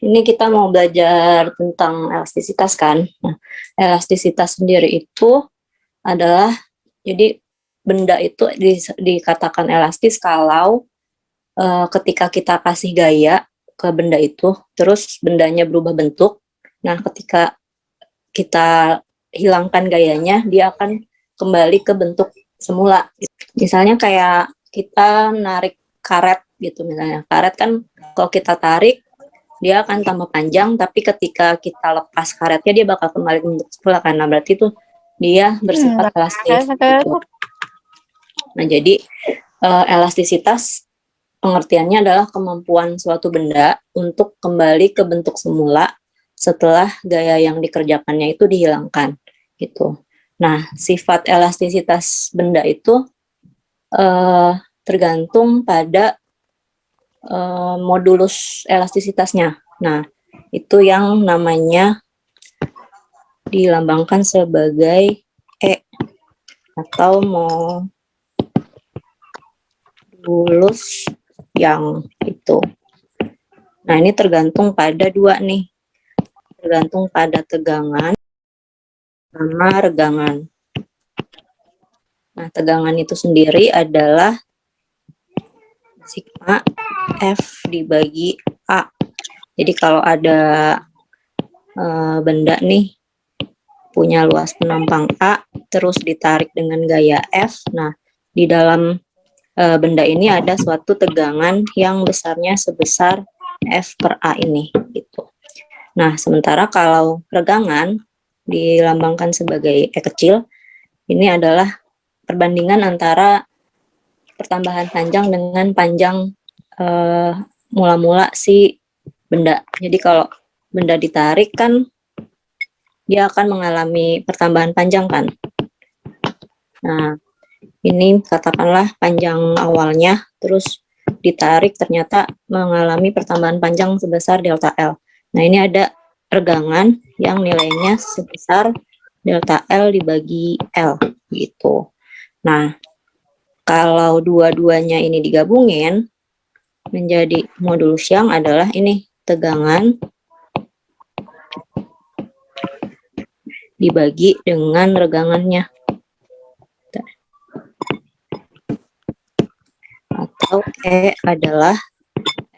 ini kita mau belajar tentang elastisitas kan. Nah, elastisitas sendiri itu adalah, jadi benda itu dikatakan elastis kalau ketika kita kasih gaya ke benda itu, terus bendanya berubah bentuk. Nah, ketika kita hilangkan gayanya, dia akan kembali ke bentuk semula. Misalnya kayak kita narik karet gitu misalnya. Karet kan kalau kita tarik, dia akan tambah panjang, tapi ketika kita lepas karetnya, dia bakal kembali ke bentuk semula kan. Nah, berarti itu dia bersifat elastis. Gitu. Nah, jadi elastisitas pengertiannya adalah kemampuan suatu benda untuk kembali ke bentuk semula setelah gaya yang dikerjakannya itu dihilangkan gitu. Nah, sifat elastisitas benda itu tergantung pada modulus elastisitasnya. Nah, itu yang namanya dilambangkan sebagai E atau modulus yang itu. Nah, ini tergantung pada dua nih. Tergantung pada tegangan sama regangan. Nah, tegangan itu sendiri adalah sigma F dibagi A. Jadi kalau ada benda nih punya luas penampang A, terus ditarik dengan gaya F, nah di dalam benda ini ada suatu tegangan yang besarnya sebesar F per A ini gitu. Nah, sementara kalau regangan dilambangkan sebagai E kecil, ini adalah perbandingan antara pertambahan panjang dengan panjang mula-mula si benda. Jadi kalau benda ditarik kan dia akan mengalami pertambahan panjang kan. Nah, ini katakanlah panjang awalnya, terus ditarik ternyata mengalami pertambahan panjang sebesar delta L. Nah, ini ada regangan yang nilainya sebesar delta L dibagi L gitu. Nah, kalau dua-duanya ini digabungin menjadi modulus yang adalah ini tegangan dibagi dengan regangannya. Atau E adalah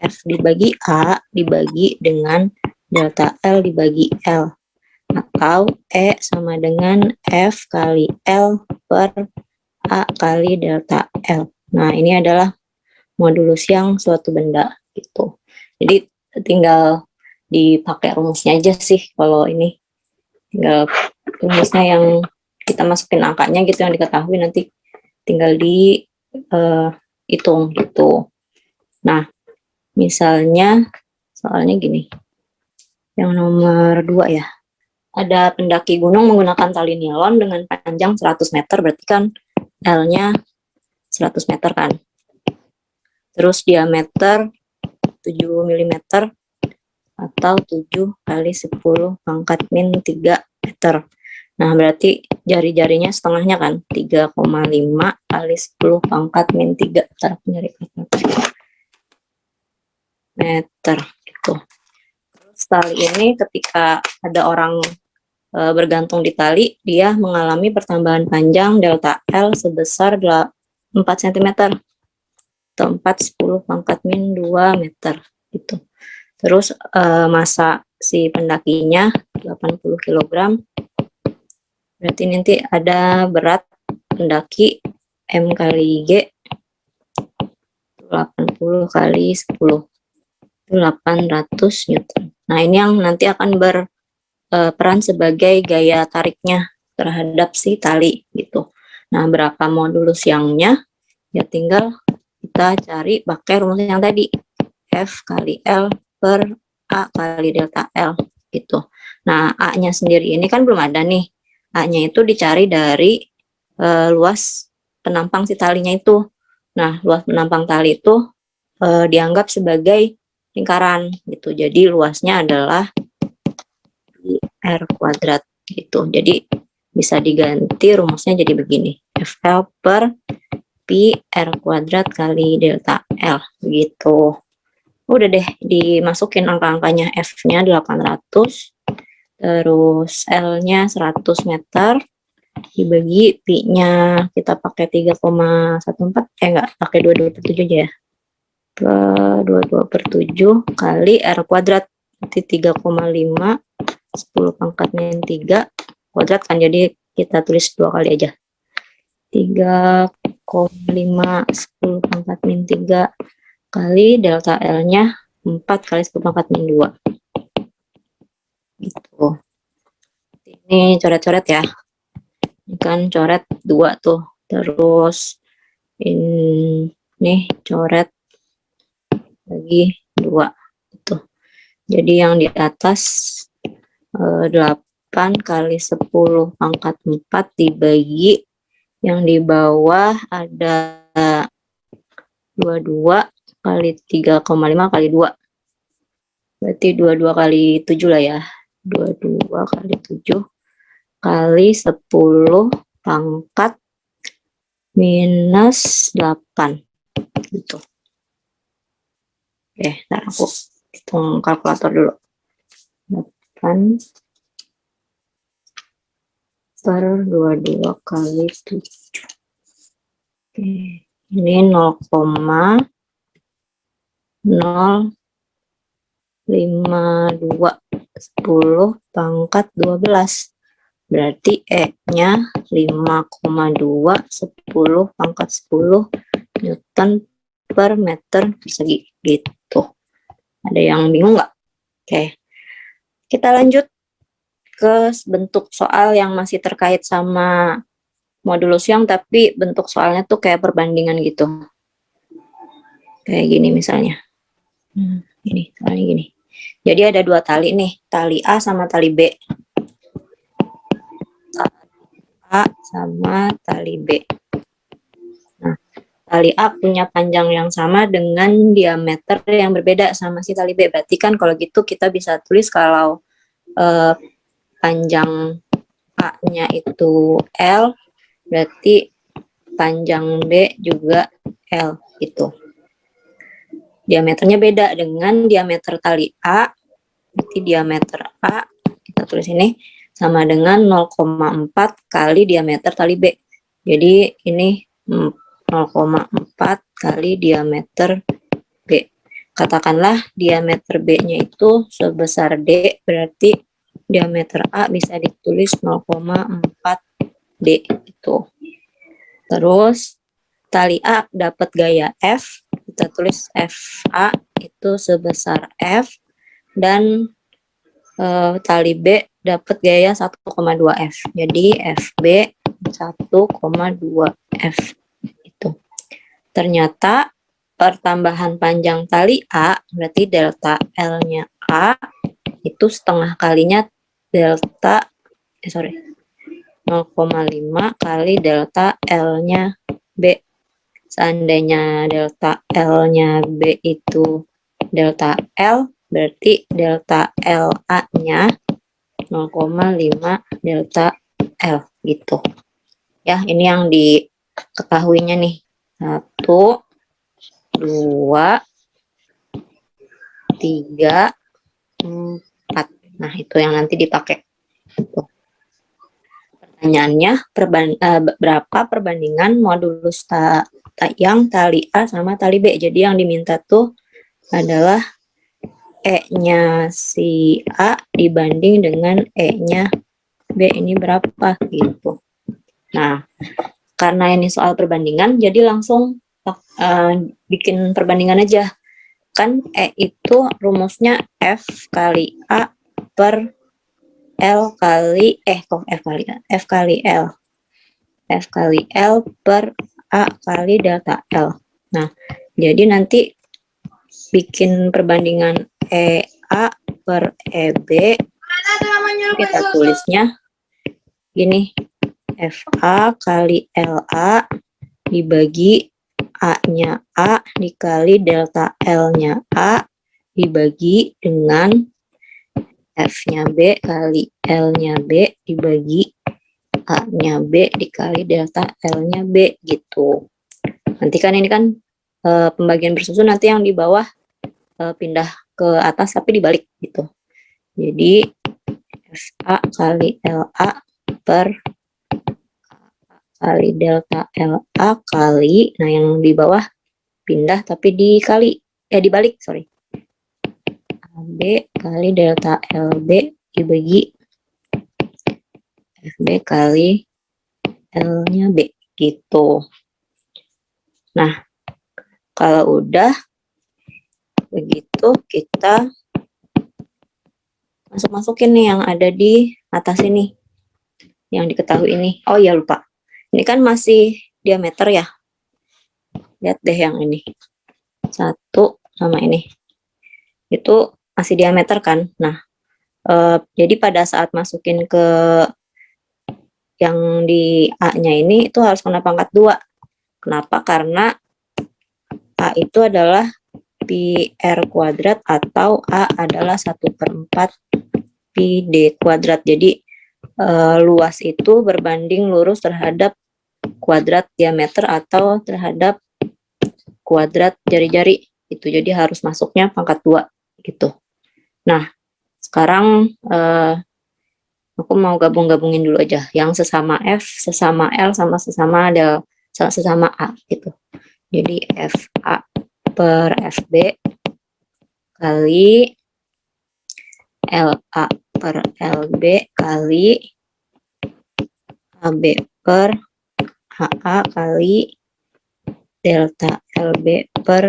F dibagi A dibagi dengan delta L dibagi L. Atau E sama dengan F kali L per A kali delta L. Nah, ini adalah modulus yang suatu benda gitu. Jadi tinggal dipakai rumusnya aja sih kalau ini. Tinggal rumusnya yang kita masukin angkanya gitu yang diketahui, nanti tinggal dihitung gitu. Nah, misalnya soalnya gini. Yang nomor 2 ya. Ada pendaki gunung menggunakan tali nilon dengan panjang 100 meter, berarti kan L-nya 100 meter kan. Terus diameter 7 mm atau 7 kali 10 pangkat min 3 meter. Nah, berarti jari-jarinya setengahnya kan, 3,5 kali 10 pangkat min 3 meter gitu. Terus tali ini ketika ada orang bergantung di tali, dia mengalami pertambahan panjang delta L sebesar 4 cm atau 4/10 pangkat min 2 meter gitu. Terus massa si pendakinya 80 kg. Berarti nanti ada berat pendaki M kali G 80 kali 10 itu 800 Newton. Nah, ini yang nanti akan berperan sebagai gaya tariknya terhadap si tali gitu. Nah, berapa modulus yangnya? Ya tinggal kita cari pakai rumus yang tadi. F kali L per A kali delta L gitu. Nah, A-nya sendiri ini kan belum ada nih. A-nya itu dicari dari luas penampang si talinya itu. Nah, luas penampang tali itu dianggap sebagai lingkaran gitu. Jadi luasnya adalah R kuadrat gitu. Jadi bisa diganti rumusnya jadi begini. FL per Pi R kuadrat kali delta L gitu. Udah deh, dimasukin angka-angkanya. F-nya 800, terus L-nya 100 meter, dibagi Pi-nya kita pakai 3,14, enggak, pakai 22/7 aja ya. 22/7 kali R kuadrat, nanti 3,5, 10 pangkat min 3 kuadrat kan, jadi kita tulis 2 kali aja. 3,5 10 pangkat min 3 kali delta L-nya 4 kali 10 pangkat min 2. Gitu. Ini coret-coret ya. Ini kan coret 2 tuh. Terus ini coret lagi 2. Itu. Jadi yang di atas 8 kali 10 pangkat 4 dibagi yang di bawah ada 22 kali 3,5 kali 2. Berarti 22 kali 7 lah ya. 22 kali 7 kali 10 pangkat minus 8. Gitu. Oke, ntar aku hitung kalkulator dulu. 8 per 22 kali 7. Oke, ini 0,052 10 pangkat 12. Berarti E-nya 5,2 10 pangkat 10 Newton per meter persegi. Gitu. Ada yang bingung nggak? Oke. Kita lanjut ke bentuk soal yang masih terkait sama modulus Young, tapi bentuk soalnya tuh kayak perbandingan gitu. Kayak gini misalnya. Ini, soalnya gini. Jadi ada 2 tali nih, tali A sama tali B. A sama tali B. Nah, tali A punya panjang yang sama dengan diameter yang berbeda sama si tali B. Berarti kan kalau gitu kita bisa tulis kalau panjang A-nya itu L, berarti panjang B juga L gitu. Diameternya beda dengan diameter tali A, berarti diameter A kita tulis ini sama dengan 0,4 kali diameter tali B. Jadi ini 0,4 kali diameter B. Katakanlah diameter B-nya itu sebesar D, berarti diameter A bisa ditulis 0,4 D itu. Terus tali A dapat gaya F, kita tulis FA itu sebesar F, dan tali B dapat gaya 1,2 F. Jadi FB 1,2 F itu. Ternyata pertambahan panjang tali A berarti delta L-nya A itu setengah kalinya delta 0,5 kali delta L-nya B. Seandainya delta L-nya B itu delta L, berarti delta LA-nya 0,5 delta L gitu. Ya, ini yang diketahuinya nih. 1, 2, 3, 4. Nah, itu yang nanti dipakai. Pertanyaannya, berapa perbandingan modulus yang tali A sama tali B. Jadi yang diminta tuh adalah E-nya si A dibanding dengan E-nya B ini berapa gitu. Nah, karena ini soal perbandingan, jadi langsung bikin perbandingan aja. Kan E itu rumusnya F kali A per L kali, F kali L. F kali L per A kali delta L. Nah, jadi nanti bikin perbandingan EA per EB, kita tulisnya gini, FA kali LA dibagi A-nya A dikali delta L-nya A dibagi dengan F-nya B kali L-nya B dibagi A-nya B dikali delta L-nya B gitu. Nanti kan ini kan pembagian bersusun, nanti yang di bawah pindah ke atas tapi dibalik gitu. Jadi FA kali LA per kali delta LA kali, nah yang di bawah pindah tapi dibalik, sorry. AB kali delta LB dibagi FB kali L-nya B gitu. Nah, kalau udah begitu kita masukin nih yang ada di atas ini, yang diketahui ini. Oh ya lupa, ini kan masih diameter ya. Lihat deh yang ini, 1 sama ini, itu masih diameter kan. Nah, jadi pada saat masukin ke yang di A-nya ini itu harus kena pangkat 2. Kenapa? Karena A itu adalah pi R kuadrat atau A adalah 1/4 pi D kuadrat. Jadi luas itu berbanding lurus terhadap kuadrat diameter atau terhadap kuadrat jari-jari itu. Jadi harus masuknya pangkat 2 gitu. Nah, sekarang aku mau gabungin dulu aja yang sesama F, sesama L, sama sesama A gitu. Jadi FA per FB kali LA per LB kali AB per HA kali delta LB per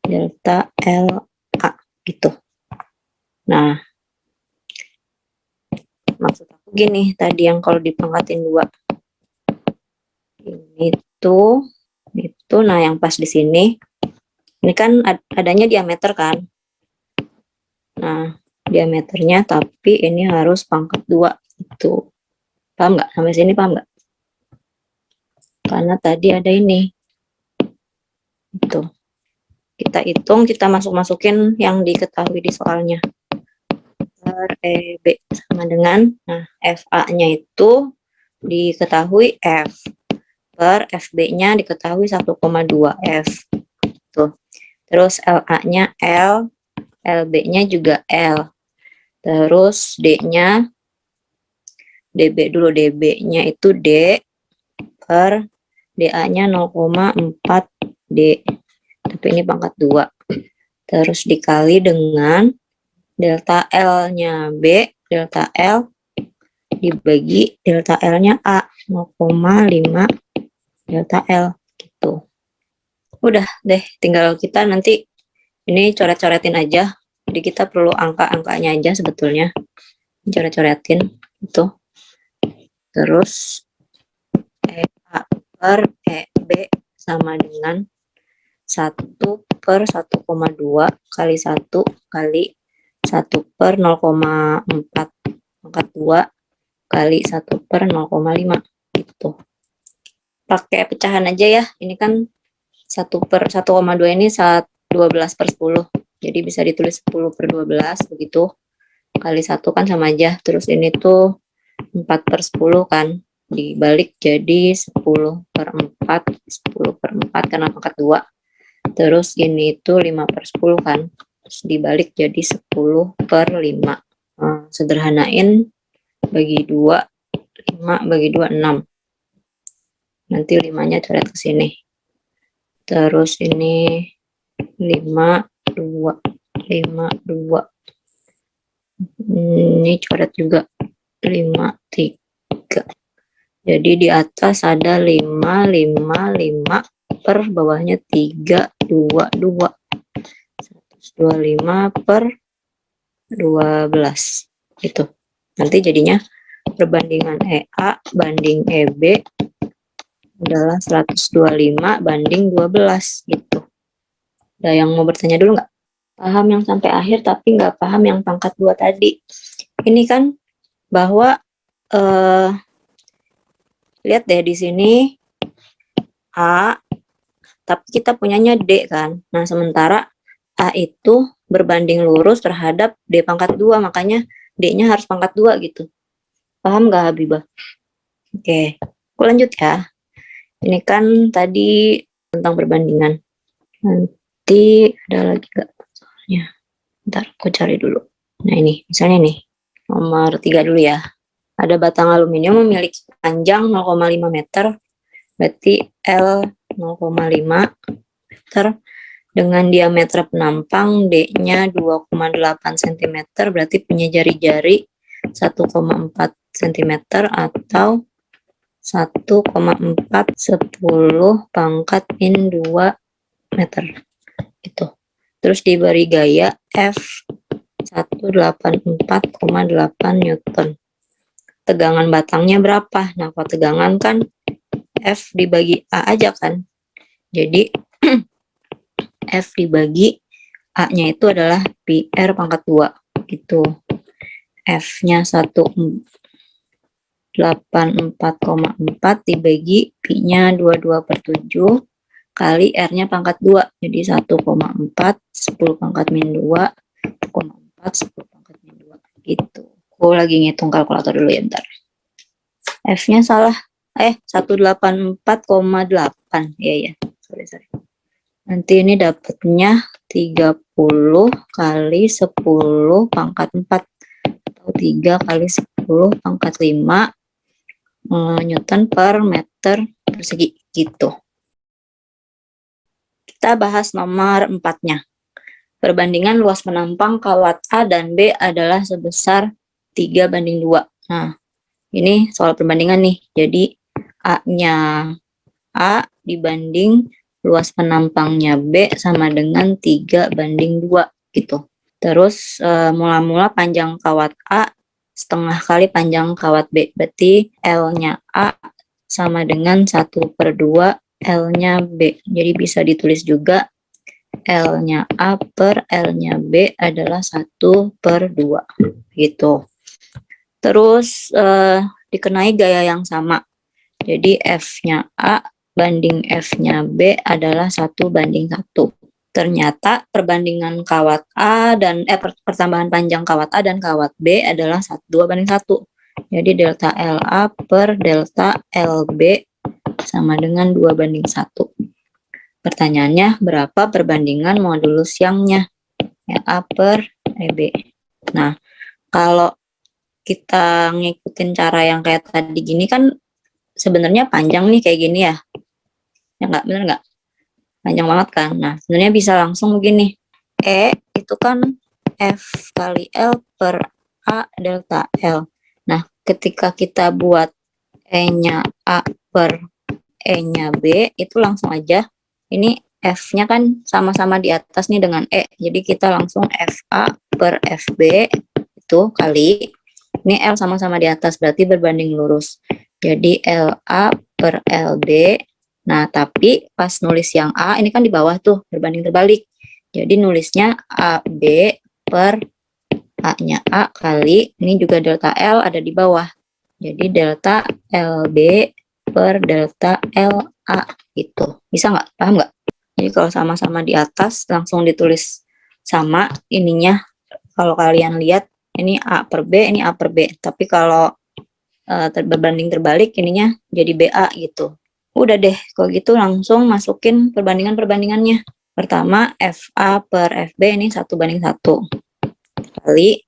delta LA gitu. Nah, maksud aku gini, tadi yang kalau dipangkatin 2 ini tuh itu, nah yang pas di sini ini kan adanya diameter kan. Nah, diameternya tapi ini harus pangkat 2 itu. Paham nggak? Sampai sini paham nggak? Karena tadi ada ini. Itu. Kita hitung, kita masukin yang diketahui di soalnya. Per EB sama dengan, nah FA-nya itu diketahui F. Per FB-nya diketahui 1,2 F. Tuh. Terus LA-nya L, LB-nya juga L. Terus D-nya, DB dulu, DB-nya itu D per DA-nya 0,4 D. Tapi ini pangkat 2. Terus dikali dengan delta L-nya B, delta L dibagi delta L-nya A, 0,5 delta L gitu. Udah deh, tinggal kita nanti ini coret-coretin aja. Jadi kita perlu angka-angkanya aja sebetulnya. Coret-coretin itu. Terus EA per EB sama dengan 1 per 1,2 kali 1 kali 1 per 0,4 pangkat 2 kali 1 per 0,5 gitu. Pakai pecahan aja ya. Ini kan 1 per 1,2 ini 12 per 10. Jadi bisa ditulis 10 per 12 begitu. Kali 1 kan sama aja. Terus ini tuh 4 per 10 kan. Dibalik jadi 10 per 4. 10 per 4 karena pangkat 2. Terus ini tuh 5 per 10 kan. Terus dibalik jadi 10 per 5. Sederhanain, bagi 2. 5 bagi 2, 6. Nanti 5-nya coret ke sini. Terus ini 5, 2. 5, 2. Ini coret juga 5, 3. Jadi di atas ada 5, 5, 5 per bawahnya 3, 2, 2. 125 per 12. Itu. Nanti jadinya perbandingan EA banding EB adalah 125 banding 12 gitu. Ada yang mau bertanya dulu nggak? Paham yang sampai akhir tapi nggak paham yang pangkat 2 tadi. Ini kan bahwa lihat deh di sini A, tapi kita punyanya D kan. Nah, sementara A itu berbanding lurus terhadap D pangkat 2, makanya D-nya harus pangkat 2 gitu. Paham nggak Habibah? Oke, aku lanjut ya. Ini kan tadi tentang perbandingan. Nanti ada lagi nggak? Ya, ntar aku cari dulu. Nah ini, misalnya nih, nomor 3 dulu ya. Ada batang aluminium memiliki panjang 0,5 meter, berarti L 0,5 meter, dengan diameter penampang D-nya 2,8 cm, berarti punya jari-jari 1,4 cm atau 1,4 pangkat min 2 meter. Itu. Terus diberi gaya F 184,8 Newton. Tegangan batangnya berapa? Nah, kalau tegangan kan F dibagi A aja kan. Jadi F dibagi A-nya itu adalah pi R pangkat 2. Gitu. F-nya 184,4 dibagi pi-nya 22/7 kali R-nya pangkat 2. Jadi 1,4 10 pangkat min 2 1,4 10 pangkat min 2 gitu. Aku lagi ngitung kalkulator dulu ya ntar. F-nya salah. 184,8. Iya. Sorry. Nanti ini dapatnya 30 kali 10 pangkat 4 atau 3 kali 10 pangkat 5 Newton per meter persegi gitu. Kita bahas nomor 4-nya. Perbandingan luas penampang kawat A dan B adalah sebesar 3/2. Nah, ini soal perbandingan nih. Jadi A-nya A dibanding luas penampangnya B sama dengan 3/2 gitu. Terus mula-mula panjang kawat A setengah kali panjang kawat B. Berarti L-nya A sama dengan 1/2 L-nya B. Jadi bisa ditulis juga L-nya A per L-nya B adalah 1/2 gitu. Terus dikenai gaya yang sama. Jadi F-nya A banding F-nya B adalah 1/1. Ternyata perbandingan kawat A dan pertambahan panjang kawat A dan kawat B adalah 2/1. Jadi delta LA per delta LB sama dengan 2/1. Pertanyaannya, berapa perbandingan modulus yangnya? LA per EB. Nah, kalau kita ngikutin cara yang kayak tadi gini kan sebenarnya panjang nih kayak gini ya. Ya nggak, bener nggak? Panjang banget kan. Nah, sebenarnya bisa langsung begini. E itu kan F kali L per A delta L. Nah, ketika kita buat E-nya A per E-nya B, itu langsung aja. Ini F-nya kan sama-sama di atas nih dengan E. Jadi kita langsung FA per FB itu kali. Ini L sama-sama di atas, berarti berbanding lurus. Jadi LA per LB. Nah, tapi pas nulis yang A, ini kan di bawah tuh, berbanding terbalik. Jadi nulisnya AB per A-nya A kali, ini juga delta L ada di bawah. Jadi delta LB per delta LA gitu. Bisa nggak? Paham nggak? Jadi kalau sama-sama di atas, langsung ditulis sama ininya. Kalau kalian lihat, ini A per B, ini A per B. Tapi kalau berbanding terbalik, ininya jadi BA gitu. Udah deh, kalau gitu langsung masukin perbandingan-perbandingannya. Pertama, FA per FB ini 1/1. Kali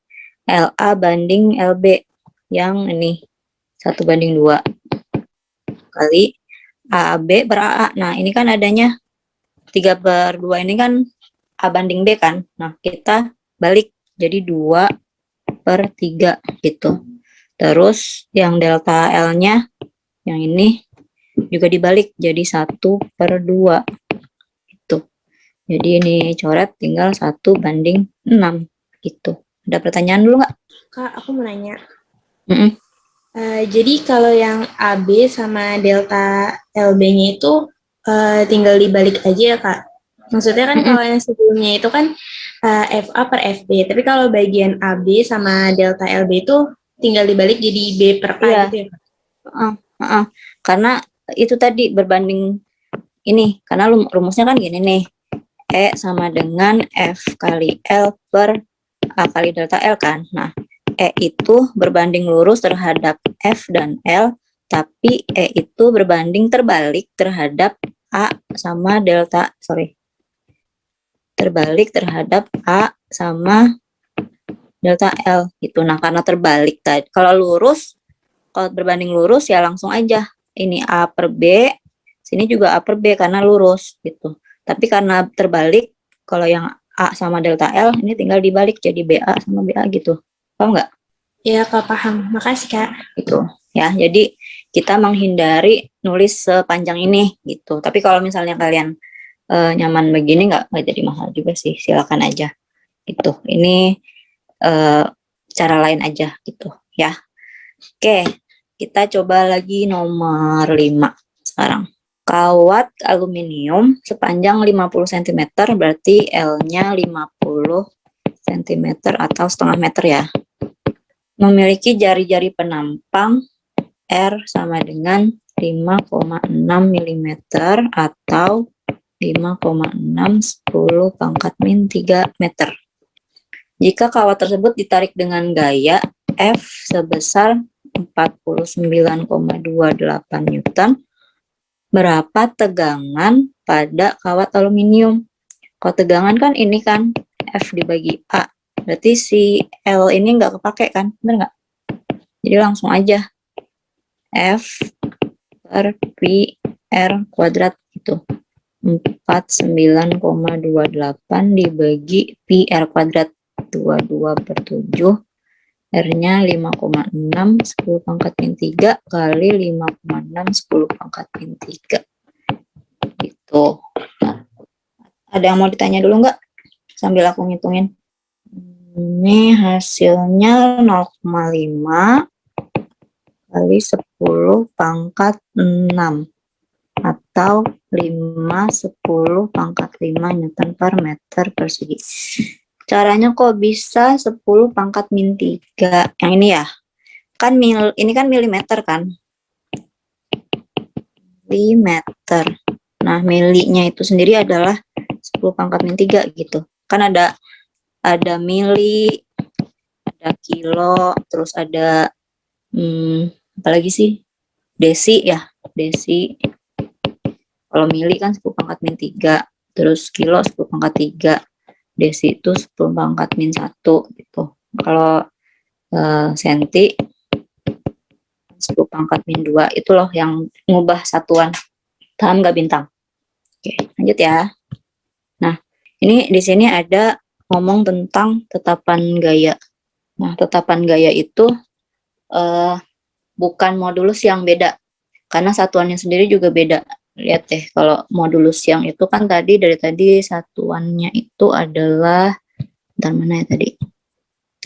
LA banding LB yang ini 1/2. Kali AB per AA. Nah, ini kan adanya 3/2 ini kan A banding B kan. Nah, kita balik jadi 2/3 gitu. Terus yang delta L-nya yang ini juga dibalik jadi 1/2 gitu. Jadi ini coret tinggal 1/6 gitu. Ada pertanyaan dulu nggak? Kak, aku mau nanya. Jadi kalau yang AB sama delta LB-nya itu tinggal dibalik aja ya, Kak? Maksudnya kan kalau yang sebelumnya itu kan FA per FB, tapi kalau bagian AB sama delta LB itu tinggal dibalik jadi B per A gitu ya, Kak? Karena itu tadi berbanding ini, karena rumusnya kan gini nih, E sama dengan F kali L per A kali delta L kan. Nah, E itu berbanding lurus terhadap F dan L, tapi E itu berbanding terbalik terhadap A sama delta, terbalik terhadap A sama delta L gitu. Nah, karena terbalik tadi. Kalau lurus, kalau berbanding lurus ya langsung aja. Ini A per B, sini juga A per B karena lurus gitu. Tapi karena terbalik, kalau yang A sama delta L ini tinggal dibalik jadi BA sama BA gitu. Paham nggak? Ya, Kak, paham. Makasih, Kak. Gitu ya. Jadi kita menghindari nulis sepanjang ini gitu. Tapi kalau misalnya kalian nyaman begini nggak jadi masalah juga sih. Silakan aja gitu. Ini cara lain aja gitu ya. Oke, kita coba lagi nomor 5 sekarang. Kawat aluminium sepanjang 50 cm berarti L-nya 50 cm atau setengah meter ya. Memiliki jari-jari penampang R sama dengan 5,6 mm atau 5,6 10 min 3 meter. Jika kawat tersebut ditarik dengan gaya F sebesar 49,28 Newton, berapa tegangan pada kawat aluminium? Kalau tegangan kan ini kan F dibagi A, berarti si L ini nggak kepake kan, bener nggak? Jadi langsung aja F per Pi R kuadrat itu 49,28 dibagi Pi R kuadrat 22 per 7, R-nya 5,6 10 pangkat min 3 kali 5,6 10 pangkat min 3 gitu. Nah, ada yang mau ditanya dulu nggak sambil aku ngitungin? Ini hasilnya 0,5 kali 10 pangkat 6 atau 5 10 pangkat 5 Newton per meter persegi. Caranya kok bisa 10 pangkat min 3? Yang ini ya. Kan ini kan milimeter kan? Milimeter. Nah, milinya itu sendiri adalah 10 pangkat min 3 gitu. Kan ada mili, ada kilo, terus ada apa lagi sih? Desi ya, desi. Kalau mili kan 10 pangkat min 3, terus kilo 10 pangkat 3. Desi itu 10 pangkat min 1 gitu. Kalau senti 10 pangkat min 2 itu loh yang ngubah satuan. Paham nggak Bintang? Oke, lanjut ya. Nah, ini di sini ada ngomong tentang tetapan gaya. Nah, tetapan gaya itu bukan modulus yang beda, karena satuannya sendiri juga beda. Lihat deh, kalau modulus yang itu kan dari tadi satuannya itu adalah, bentar mana ya tadi?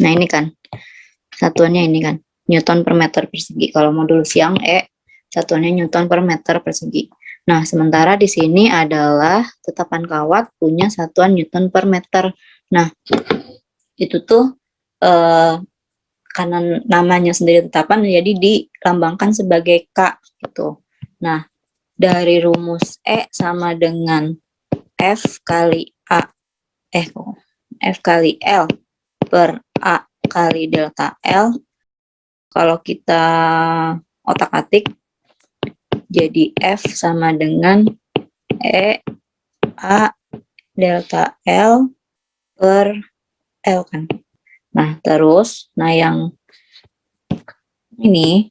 Nah ini kan, satuannya ini kan, Newton per meter persegi. Kalau modulus yang satuannya Newton per meter persegi. Nah, sementara di sini adalah tetapan kawat punya satuan Newton per meter. Nah, itu tuh karena namanya sendiri tetapan, jadi dilambangkan sebagai K gitu. Nah, dari rumus sama dengan F kali L per A kali delta L. Kalau kita otak-atik, jadi F sama dengan A delta L per L kan. Nah, terus, yang ini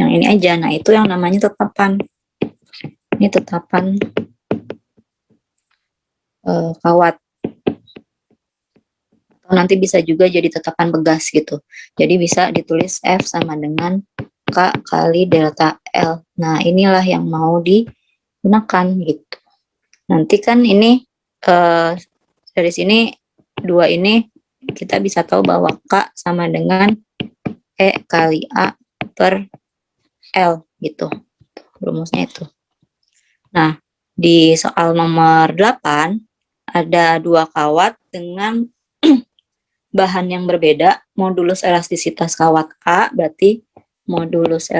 aja. Nah, itu yang namanya tetapan. Ini tetapan kawat. Atau nanti bisa juga jadi tetapan pegas gitu. Jadi bisa ditulis F sama dengan K kali delta L. Nah, inilah yang mau digunakan gitu. Nanti kan ini dari sini dua ini kita bisa tahu bahwa K sama dengan E kali A per L gitu. Rumusnya itu. Nah, di soal nomor 8 ada dua kawat dengan bahan yang berbeda. Modulus elastisitas kawat A berarti modulus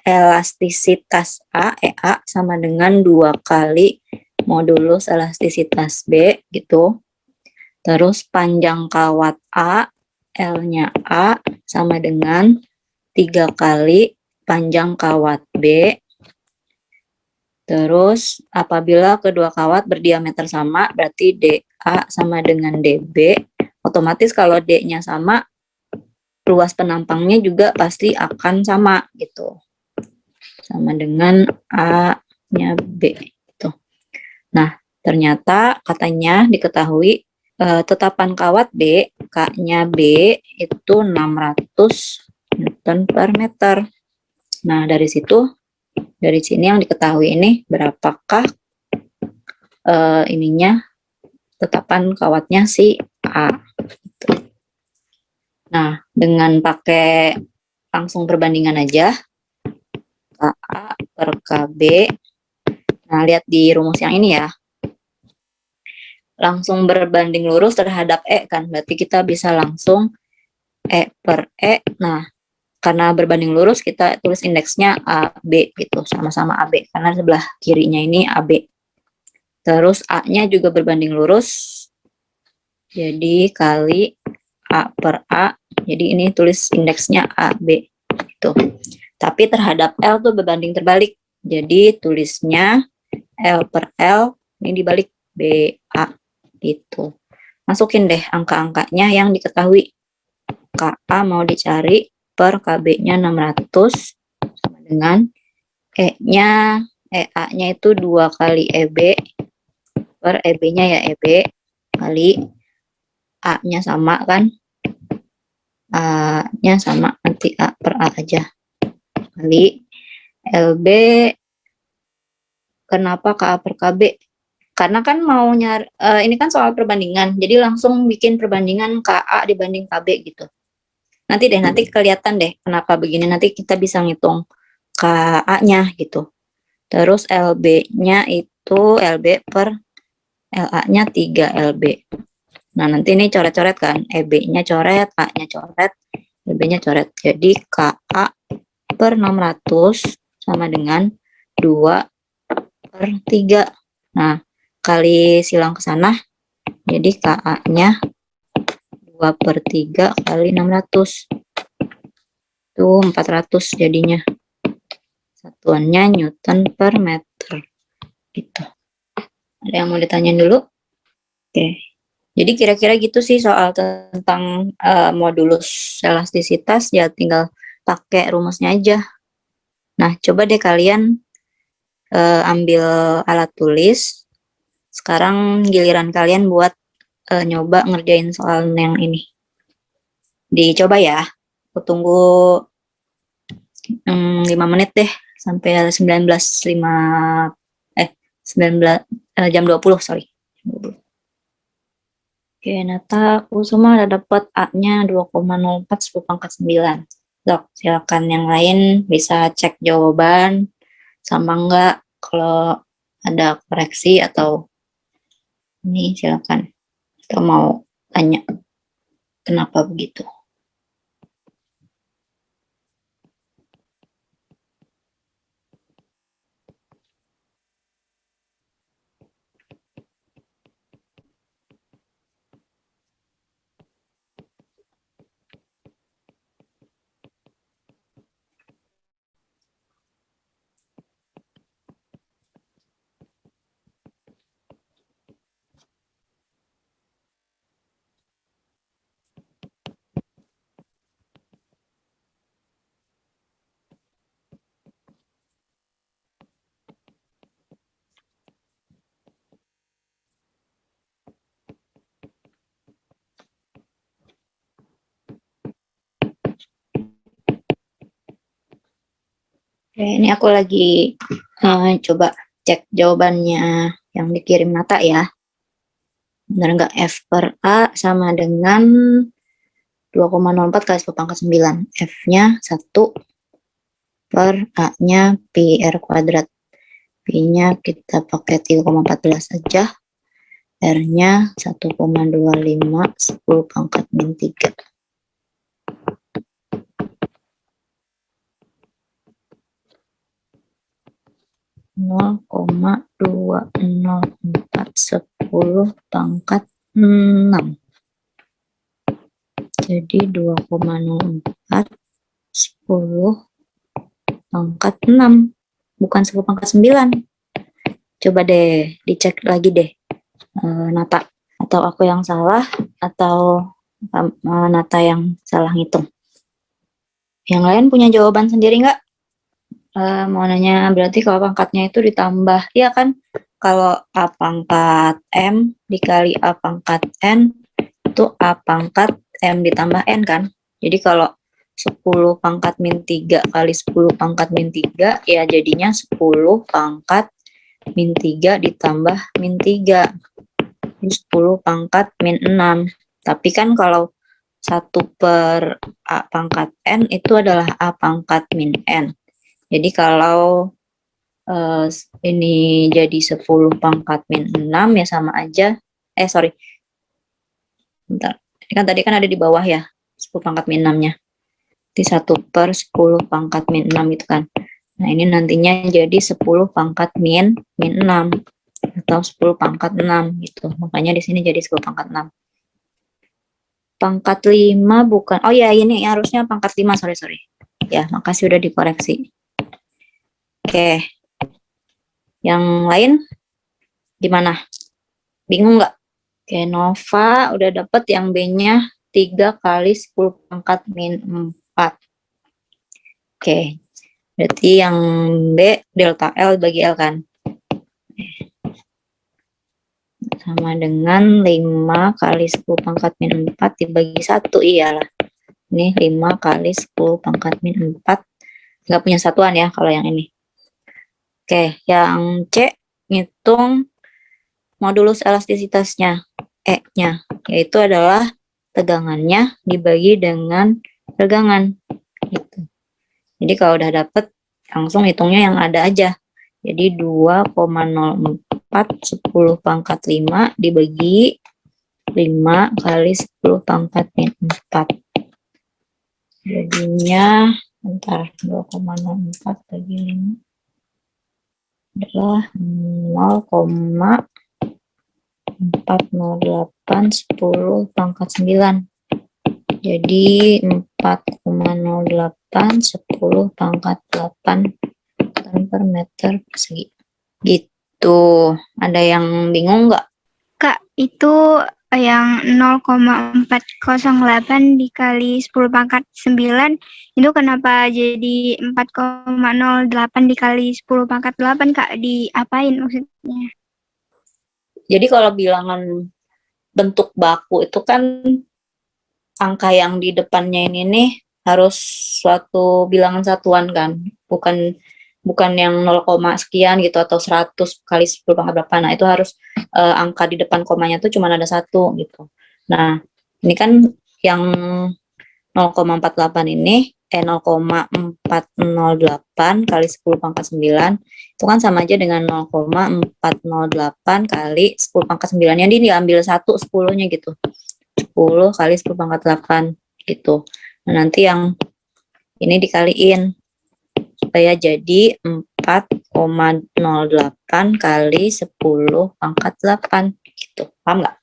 elastisitas A, EA sama dengan 2 kali modulus elastisitas B gitu. Terus panjang kawat A, L-nya A sama dengan 3 kali panjang kawat B. Terus apabila kedua kawat berdiameter sama, berarti D BA sama dengan DB, otomatis kalau D-nya sama, luas penampangnya juga pasti akan sama gitu. Sama dengan A-nya B gitu. Nah, ternyata katanya diketahui tetapan kawat B, K-nya B itu 600 Newton per meter. Nah, dari sini yang diketahui ini berapakah ininya tetapan kawatnya si A. Gitu. Nah, dengan pakai langsung perbandingan aja, KA per KB. Nah, lihat di rumus yang ini ya. Langsung berbanding lurus terhadap E kan, berarti kita bisa langsung E per E. Nah, karena berbanding lurus kita tulis indeksnya AB gitu, sama-sama AB karena sebelah kirinya ini AB. Terus A-nya juga berbanding lurus, jadi kali A per A, jadi ini tulis indeksnya AB gitu. Tapi terhadap L tuh berbanding terbalik, jadi tulisnya L per L, ini dibalik BA gitu. Masukin deh angka-angkanya yang diketahui. KA mau dicari per KB-nya 600 sama dengan E-nya, EA-nya itu 2 kali EB per EB-nya ya EB kali A-nya sama kan, A-nya sama, nanti A per A aja kali LB. Kenapa KA per KB? Karena kan mau nyari, ini kan soal perbandingan, jadi langsung bikin perbandingan KA dibanding KB gitu. Nanti kelihatan deh kenapa begini, nanti kita bisa ngitung KA-nya gitu. Terus LB-nya itu LB per LA-nya 3 LB. Nah, nanti ini coret-coret kan, EB-nya coret, A-nya coret, LB-nya coret. Jadi KA per 600 sama dengan 2 per 3. Nah, kali silang ke sana, jadi KA-nya 2 per 3 kali 600. Itu 400 jadinya. Satuannya Newton per meter. Gitu. Ada yang mau ditanyain dulu? Oke. Jadi kira-kira gitu sih soal tentang modulus elastisitas, ya tinggal pakai rumusnya aja. Nah, coba deh kalian ambil alat tulis. Sekarang giliran kalian buat nyoba ngerjain soal yang ini. Dicoba ya. Aku tunggu 5 menit deh sampai jam 20, sorry. Oke, Nata, aku semua udah dapat A-nya 2,04 10 pangkat 9. Dok, silakan yang lain bisa cek jawaban sama enggak, kalau ada koreksi atau ini silakan. Atau mau tanya kenapa begitu. Oke, ini aku lagi coba cek jawabannya yang dikirim Nata ya. Benar nggak? F per A sama dengan 2,04 kali 10 pangkat 9. F-nya 1 per A-nya pi R kuadrat. Pi-nya kita pakai 3,14 aja. R-nya 1,25 10 pangkat min 3. 0,204 10 pangkat 6. Jadi 2,04 10 pangkat 6. Bukan 10 pangkat 9. Coba deh dicek lagi deh, Nata. Atau aku yang salah, atau Nata yang salah ngitung? Yang lain punya jawaban sendiri nggak? Mau nanya, berarti kalau pangkatnya itu ditambah, ya kan? Kalau A pangkat M dikali A pangkat N, itu A pangkat M ditambah N kan? Jadi kalau 10 pangkat min 3 kali 10 pangkat min 3, ya jadinya 10 pangkat min 3 ditambah min 3. 10 pangkat min 6. Tapi kan kalau 1/A pangkat N itu adalah A pangkat min N. Jadi kalau ini jadi 10 pangkat min 6 ya sama aja. Sorry. Bentar. Ini kan tadi kan ada di bawah ya, 10 pangkat min 6-nya. Di 1/10 pangkat min 6 itu kan. Nah, ini nantinya jadi 10 pangkat min 6 atau 10 pangkat 6 gitu. Makanya di sini jadi 10 pangkat 6. Pangkat 5 bukan. Oh ya, ini harusnya pangkat 5, sorry. Ya, makasih udah dikoreksi. Oke. Yang lain gimana? Bingung nggak? Oke, Nova udah dapet yang B-nya 3 kali 10 pangkat min 4. Oke, berarti yang B delta L bagi L kan? Sama dengan 5 kali 10 pangkat min 4 dibagi 1, iyalah. Ini 5 kali 10 pangkat min 4. Nggak punya satuan ya kalau yang ini. Oke, yang C, ngitung modulus elastisitasnya, E-nya, yaitu adalah tegangannya dibagi dengan regangan. Gitu. Jadi kalau udah dapet, langsung hitungnya yang ada aja. Jadi 2,04 10 pangkat 5 dibagi 5 kali 10 pangkat min 4. Jadinya, bentar, 2,04 bagi 5 adalah 0,408 10 pangkat 9. Jadi 4,08 10 pangkat 8 per meter persegi. Gitu. Ada yang bingung nggak? Kak, itu yang 0,408 dikali 10 pangkat 9 itu kenapa jadi 4,08 dikali 10 pangkat 8, Kak? Diapain maksudnya? Jadi kalau bilangan bentuk baku itu kan angka yang di depannya ini nih harus suatu bilangan satuan kan, bukan yang 0, sekian gitu atau 100 kali 10 pangkat berapa. Nah, itu harus angka di depan komanya tuh cuma ada 1 gitu. Nah, ini kan yang 0,48 ini 0,408 kali 10 pangkat 9 itu kan sama aja dengan 0,408 kali 10 pangkat 9 yang diambil 1 10-nya gitu. 10 kali 10 pangkat 8 gitu. Nah, nanti yang ini dikaliin supaya jadi 4,08 kali 10 pangkat 8 gitu. Paham nggak?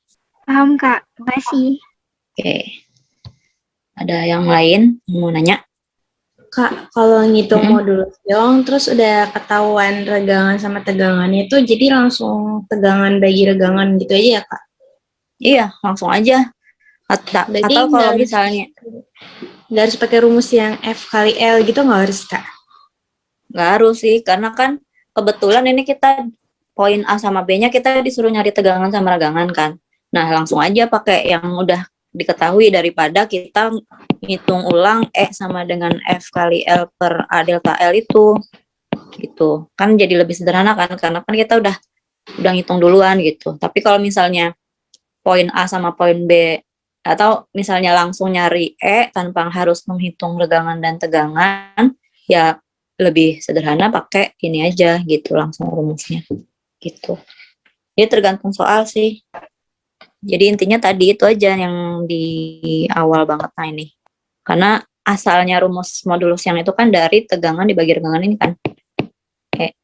Paham, Kak. Makasih. Oke. Ada yang lain mau nanya? Kak, kalau ngitung modulus dong, terus udah ketahuan regangan sama tegangannya itu, jadi langsung tegangan bagi regangan gitu aja ya, Kak? Iya, langsung aja. Atau kalau misalnya nggak harus pakai rumus yang F kali L gitu, nggak harus, Kak? nggak harus sih, karena kan kebetulan ini kita poin A sama B-nya kita disuruh nyari tegangan sama regangan kan. Nah, langsung aja pakai yang udah diketahui daripada kita ngitung ulang E sama dengan F kali L per A delta L itu. Gitu. Kan jadi lebih sederhana kan, karena kan kita udah ngitung duluan gitu. Tapi kalau misalnya poin A sama poin B atau misalnya langsung nyari E tanpa harus menghitung regangan dan tegangan, ya lebih sederhana pakai ini aja gitu, langsung rumusnya gitu. Dia tergantung soal sih. Jadi intinya tadi itu aja yang di awal banget. Nah ini, karena asalnya rumus modulus yang itu kan dari tegangan dibagi regangan ini kan,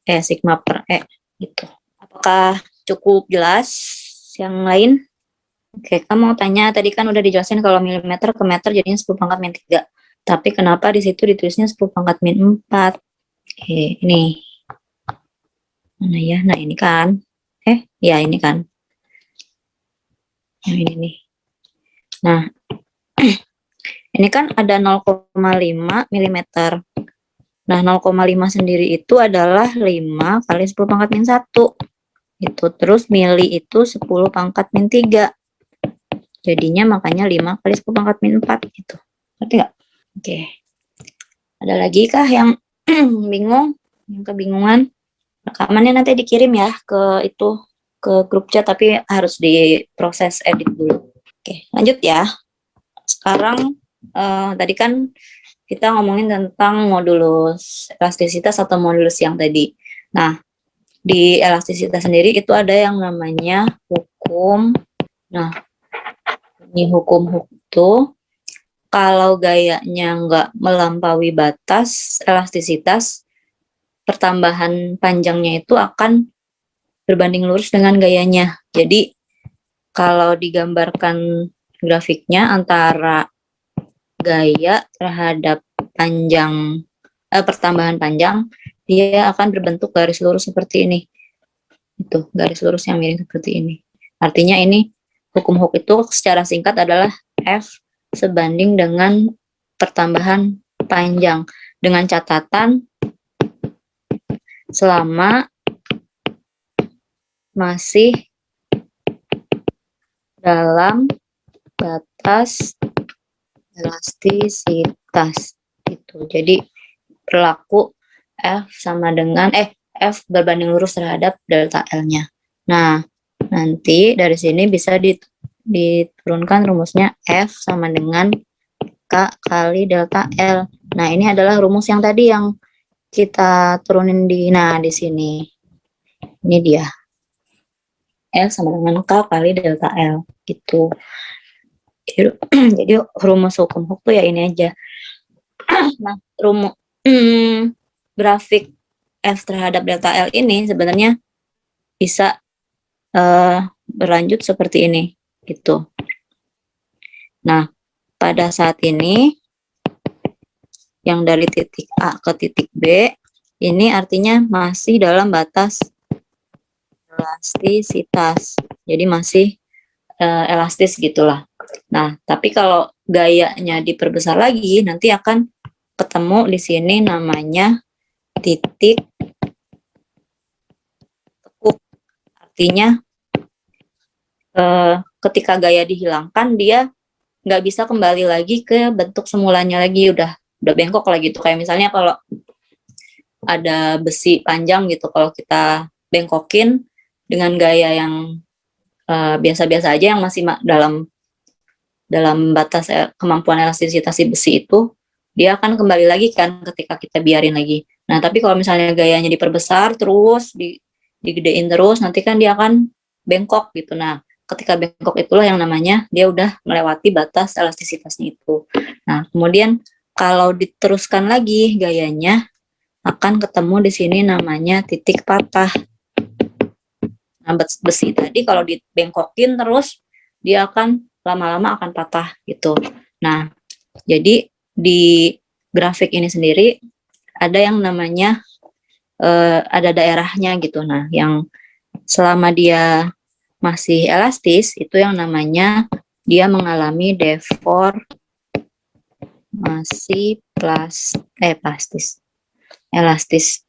E sigma per E gitu. Apakah cukup jelas? Yang lain? Oke, kamu mau tanya, tadi kan udah dijelasin kalau milimeter ke meter jadinya 10 pangkat min 3. Tapi kenapa di situ ditulisnya 10 pangkat min 4? Oke, ini. Mana ya? Nah, ini kan. Ya ini kan. Yang ini nih. Nah, ini kan ada 0,5 mm. Nah, 0,5 sendiri itu adalah 5 kali 10 pangkat min 1. Itu. Terus mili itu 10 pangkat min 3. Jadinya makanya 5 kali 10 pangkat min 4 gitu. Ngerti nggak? Oke. Ada lagi kah yang bingung? Yang kebingungan? Rekamannya nanti dikirim ya ke grup chat, tapi harus diproses edit dulu. Oke, lanjut ya. Sekarang tadi kan kita ngomongin tentang modulus elastisitas atau modulus yang tadi. Nah, di elastisitas sendiri itu ada yang namanya hukum. Nah, ini hukum itu kalau gayanya nggak melampaui batas elastisitas, pertambahan panjangnya itu akan berbanding lurus dengan gayanya. Jadi, kalau digambarkan grafiknya antara gaya terhadap pertambahan panjang, dia akan berbentuk garis lurus seperti ini. Itu, garis lurus yang miring seperti ini. Artinya ini, hukum Hooke itu secara singkat adalah F sebanding dengan pertambahan panjang. Dengan catatan, selama masih dalam batas elastisitas gitu. Jadi berlaku F sama dengan F berbanding lurus terhadap delta L-nya. Nah, nanti dari sini bisa diturunkan rumusnya F sama dengan K kali delta L. Nah, ini adalah rumus yang tadi yang kita turunin di sini. Ini dia. F sama dengan K kali delta L gitu. Jadi rumus hukum Hooke tuh ya ini aja. Nah, rumus grafik F terhadap delta L ini sebenarnya bisa berlanjut seperti ini gitu. Nah, pada saat ini yang dari titik A ke titik B ini artinya masih dalam batas elastisitas. Jadi masih elastis gitulah. Nah, tapi kalau gayanya diperbesar lagi, nanti akan ketemu di sini namanya titik tekuk. Artinya ketika gaya dihilangkan, dia nggak bisa kembali lagi ke bentuk semulanya lagi, udah bengkok lagi gitu. Kayak misalnya kalau ada besi panjang gitu, kalau kita bengkokin dengan gaya yang biasa-biasa aja, yang masih dalam batas kemampuan elastisitas si besi itu, dia akan kembali lagi kan ketika kita biarin lagi. Nah, tapi kalau misalnya gayanya diperbesar terus, digedein terus, nanti kan dia akan bengkok gitu. Nah, ketika bengkok itulah yang namanya dia udah melewati batas elastisitasnya itu. Nah, kemudian kalau diteruskan lagi gayanya, akan ketemu di sini namanya titik patah. Nah, besi tadi kalau dibengkokin terus, dia akan lama-lama akan patah gitu. Nah, jadi di grafik ini sendiri ada yang namanya ada daerahnya gitu. Nah, yang selama dia masih elastis itu yang namanya dia mengalami deformasi elastis.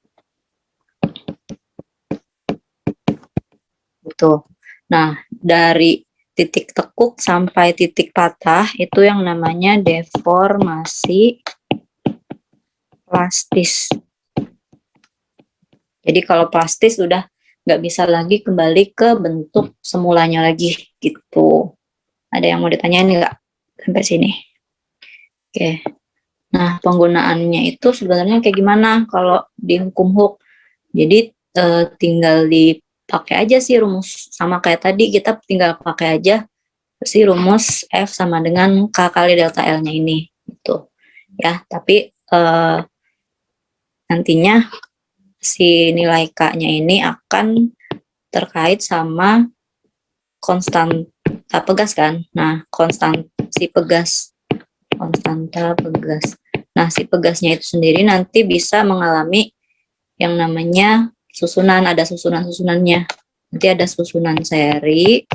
Gitu. Nah, dari titik tekuk sampai titik patah itu yang namanya deformasi plastis. Jadi kalau plastis udah nggak bisa lagi kembali ke bentuk semulanya lagi gitu. Ada yang mau ditanyain nggak sampai sini? Oke. Nah, penggunaannya itu sebenarnya kayak gimana kalau di hukum Hooke? Jadi tinggal dipakai aja sih rumus, sama kayak tadi kita tinggal pakai aja si rumus F sama dengan K kali delta L-nya ini gitu. Ya, tapi nantinya si nilai K-nya ini akan terkait sama konstanta pegas kan. Nah, konstanta pegas. Nah, si pegasnya itu sendiri nanti bisa mengalami yang namanya susunan, ada susunan-susunannya. Nanti ada susunan seri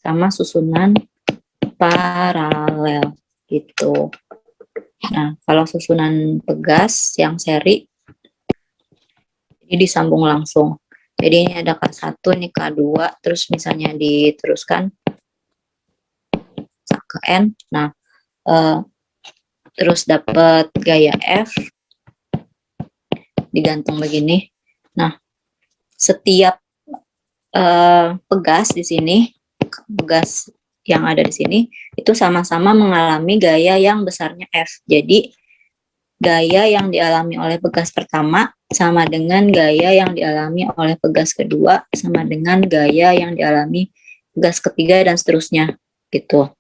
sama susunan paralel gitu. Nah, kalau susunan pegas yang seri ini disambung langsung. Jadi ini ada K1, ini K2, terus misalnya diteruskan ke N. Nah, terus dapat gaya F digantung begini. Nah, setiap pegas di sini, pegas yang ada di sini itu sama-sama mengalami gaya yang besarnya F. Jadi gaya yang dialami oleh pegas pertama sama dengan gaya yang dialami oleh pegas kedua sama dengan gaya yang dialami pegas ketiga dan seterusnya gitu.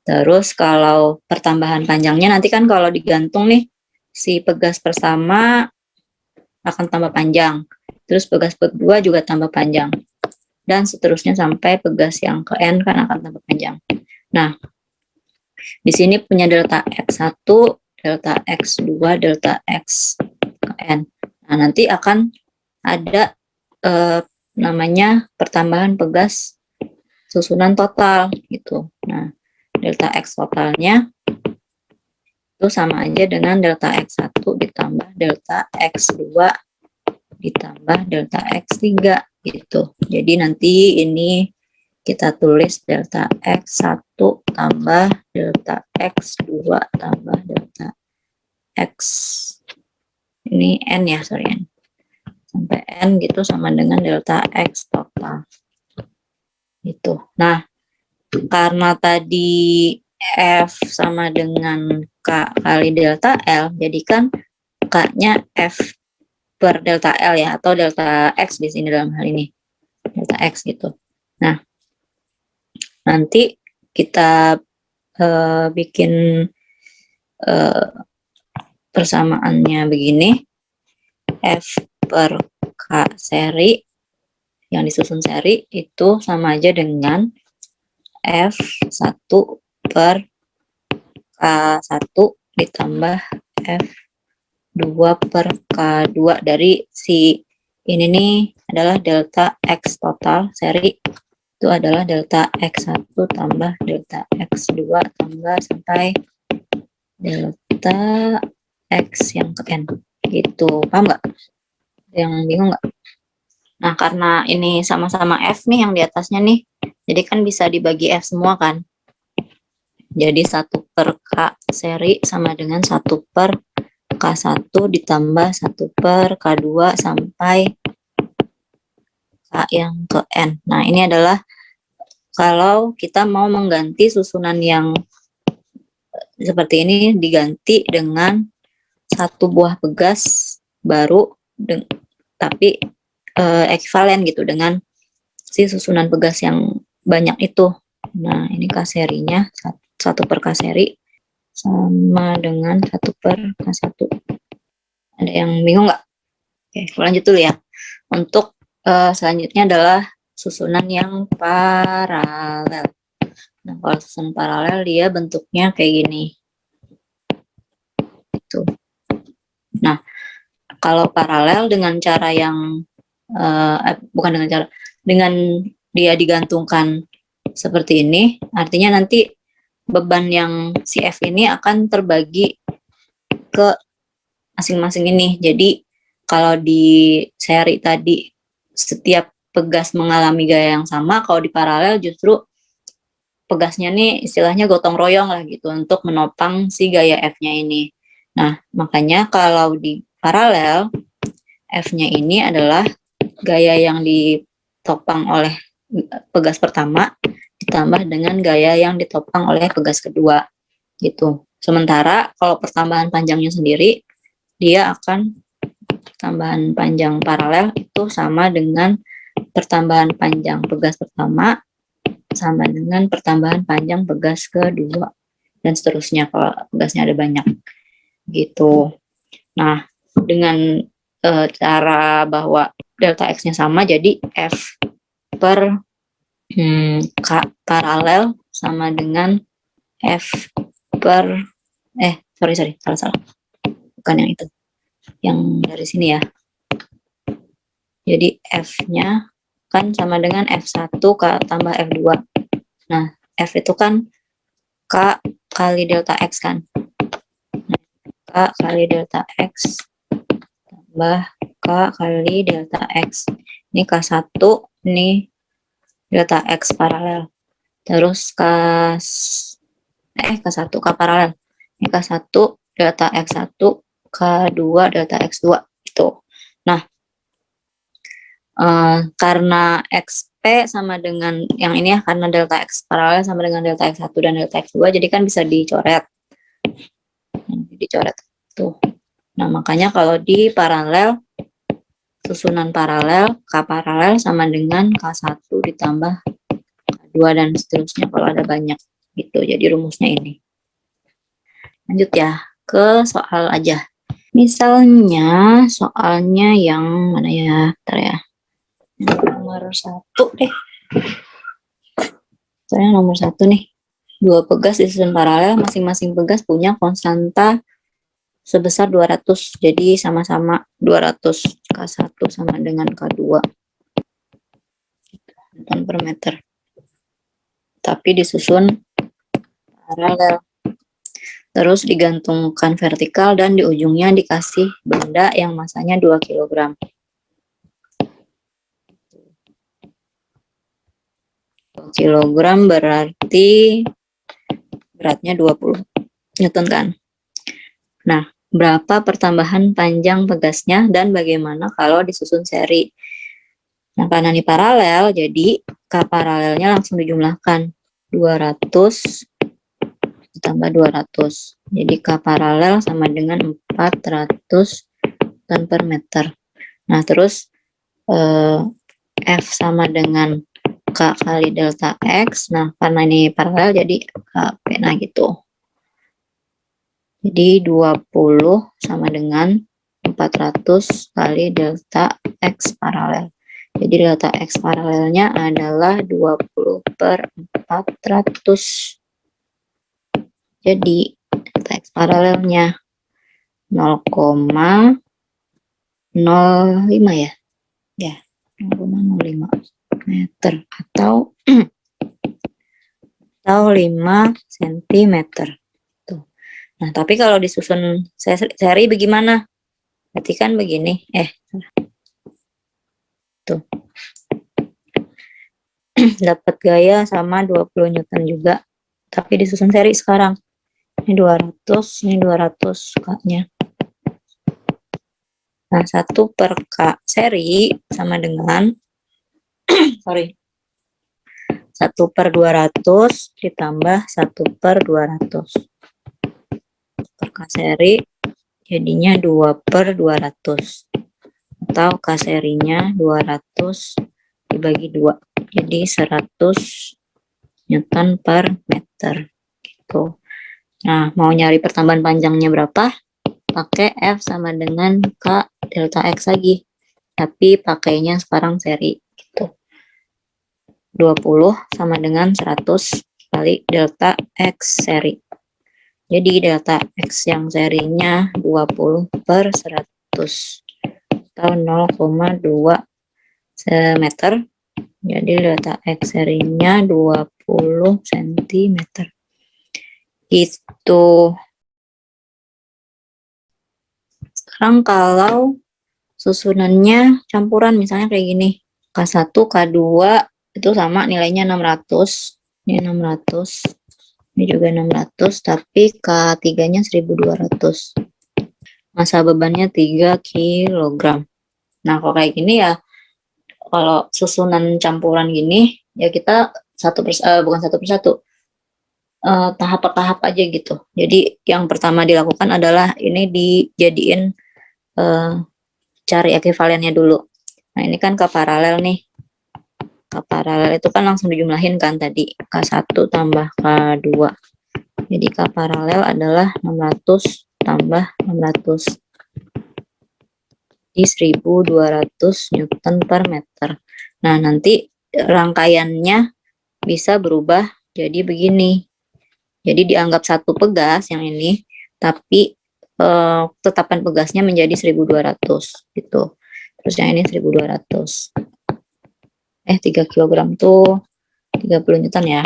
Terus kalau pertambahan panjangnya nanti kan kalau digantung nih si pegas pertama akan tambah panjang. Terus pegas kedua juga tambah panjang. Dan seterusnya sampai pegas yang ke N kan akan tambah panjang. Nah, di sini punya delta X1, delta X2, delta X ke N. Nah, nanti akan ada namanya pertambahan pegas susunan total gitu. Nah, delta X totalnya itu sama aja dengan delta X1 ditambah delta X2 ditambah delta X3 gitu. Jadi nanti ini kita tulis delta X1 tambah delta X2 tambah delta X ini N ya, sorry N. Sampai N gitu sama dengan delta X total. Gitu. Nah, karena tadi F sama dengan K kali delta L, jadi kan K-nya F per delta L ya, atau delta X di sini dalam hal ini. Delta X gitu. Nah, nanti kita bikin persamaannya begini. F per K seri yang disusun seri itu sama aja dengan F1 per K1 ditambah F2 per K2 dari si ini nih adalah delta X total seri itu adalah delta X1 tambah delta X2 tambah sampai delta X yang ke N gitu. Paham nggak? Yang bingung nggak? Nah, karena ini sama-sama F nih yang di atasnya nih, jadi kan bisa dibagi F semua kan. Jadi 1 per K seri sama dengan 1 per K1 ditambah 1 per K2 sampai K yang ke N. Nah, ini adalah kalau kita mau mengganti susunan yang seperti ini diganti dengan satu buah pegas baru, tapi ekivalen gitu dengan si susunan pegas yang banyak itu. Nah, ini K serinya 1 per K seri sama dengan 1 per K1. Ada yang bingung nggak? Oke, lanjut dulu ya. Untuk selanjutnya adalah susunan yang paralel. Nah, kalau susunan paralel dia bentuknya kayak gini. Itu. Nah, kalau paralel dengan cara yang bukan dengan cara, dengan dia digantungkan seperti ini, artinya nanti beban yang si F ini akan terbagi ke masing-masing ini. Jadi kalau di seri tadi setiap pegas mengalami gaya yang sama, kalau di paralel justru pegasnya nih istilahnya gotong royong lah gitu untuk menopang si gaya F-nya ini. Nah, makanya kalau di paralel F-nya ini adalah gaya yang ditopang oleh pegas pertama ditambah dengan gaya yang ditopang oleh pegas kedua gitu. Sementara kalau pertambahan panjangnya sendiri dia akan pertambahan panjang paralel itu sama dengan pertambahan panjang pegas pertama sama dengan pertambahan panjang pegas kedua dan seterusnya kalau pegasnya ada banyak gitu. Nah, dengan cara bahwa delta X-nya sama, jadi F per K paralel sama dengan F per salah. Bukan yang itu. Yang dari sini ya. Jadi F-nya kan sama dengan F1 tambah F2. Nah, F itu kan K kali delta X kan. K kali delta X tambah K kali delta X. Ini K1, ini delta X paralel. Terus K1 K paralel. Ini K1 delta X1, K2 delta X2 gitu. Nah, karena XP sama dengan yang ini ya, karena delta X paralel sama dengan delta X1 dan delta X2, jadi kan bisa dicoret. Dicoret tuh. Nah, makanya kalau di paralel, susunan paralel, K paralel sama dengan K1 ditambah K2 dan seterusnya kalau ada banyak gitu. Jadi rumusnya ini. Lanjut ya, ke soal aja. Misalnya soalnya yang mana ya? Bentar ya. Yang nomor 1 deh. Soalnya nomor 1 nih. Dua pegas disusun paralel, masing-masing pegas punya konstanta sebesar 200. Jadi sama-sama 200. K1 sama dengan K2. Newton per meter. Tapi disusun paralel. Terus digantungkan vertikal dan di ujungnya dikasih benda yang masanya 2 kg. 2 kg berarti beratnya 20 Newton kan. Nah, berapa pertambahan panjang pegasnya dan bagaimana kalau disusun seri? Nah, karena ini paralel, jadi K paralelnya langsung dijumlahkan. 200 ditambah 200. Jadi K paralel sama dengan 400 Newton per meter. Nah, terus F sama dengan K kali delta X. Nah, karena ini paralel jadi KP. Nah, gitu. Jadi 20 sama dengan 400 kali delta X paralel. Jadi delta X paralelnya adalah 20 per 400. Jadi delta X paralelnya 0,05 ya. Ya, 0,05 meter atau 5 cm. Tuh. Nah, tapi kalau disusun seri bagaimana? Berarti kan begini. Tuh. Dapat gaya sama 20 Newton juga. Tapi disusun seri sekarang. Ini 200, ini 200 K-nya. Nah, 1 per K seri sama dengan 1 per 200 ditambah 1 per 200. Per K seri jadinya 2 per 200. Atau K serinya 200 dibagi 2. Jadi 100 Newton per meter. Gitu. Nah, mau nyari pertambahan panjangnya berapa? Pakai F sama dengan K delta X lagi. Tapi pakainya sekarang seri. Gitu. 20 sama dengan 100 kali delta X seri. Jadi delta X yang serinya 20 per 100 atau 0,2 meter. Jadi delta X serinya 20 cm. Itu. Sekarang kalau susunannya campuran misalnya kayak gini. K1, K2 itu sama nilainya 600. Ini 600. Ini juga 600, tapi K3-nya 1200. Masa bebannya 3 kg. Nah, kalau kayak gini ya, kalau susunan campuran gini, ya kita bukan satu persatu, tahap per tahap aja gitu. Jadi yang pertama dilakukan adalah ini dijadiin cari ekuivalennya dulu. Nah, ini kan K paralel nih. K paralel itu kan langsung dijumlahin kan tadi. K1 tambah K2. Jadi K paralel adalah 600 tambah 600. Di 1200 Newton per meter. Nah, nanti rangkaiannya bisa berubah jadi begini. Jadi dianggap satu pegas yang ini, tapi tetapan pegasnya menjadi 1200 gitu. Terus yang ini 1200. 3 kg tuh 30 Newton ya.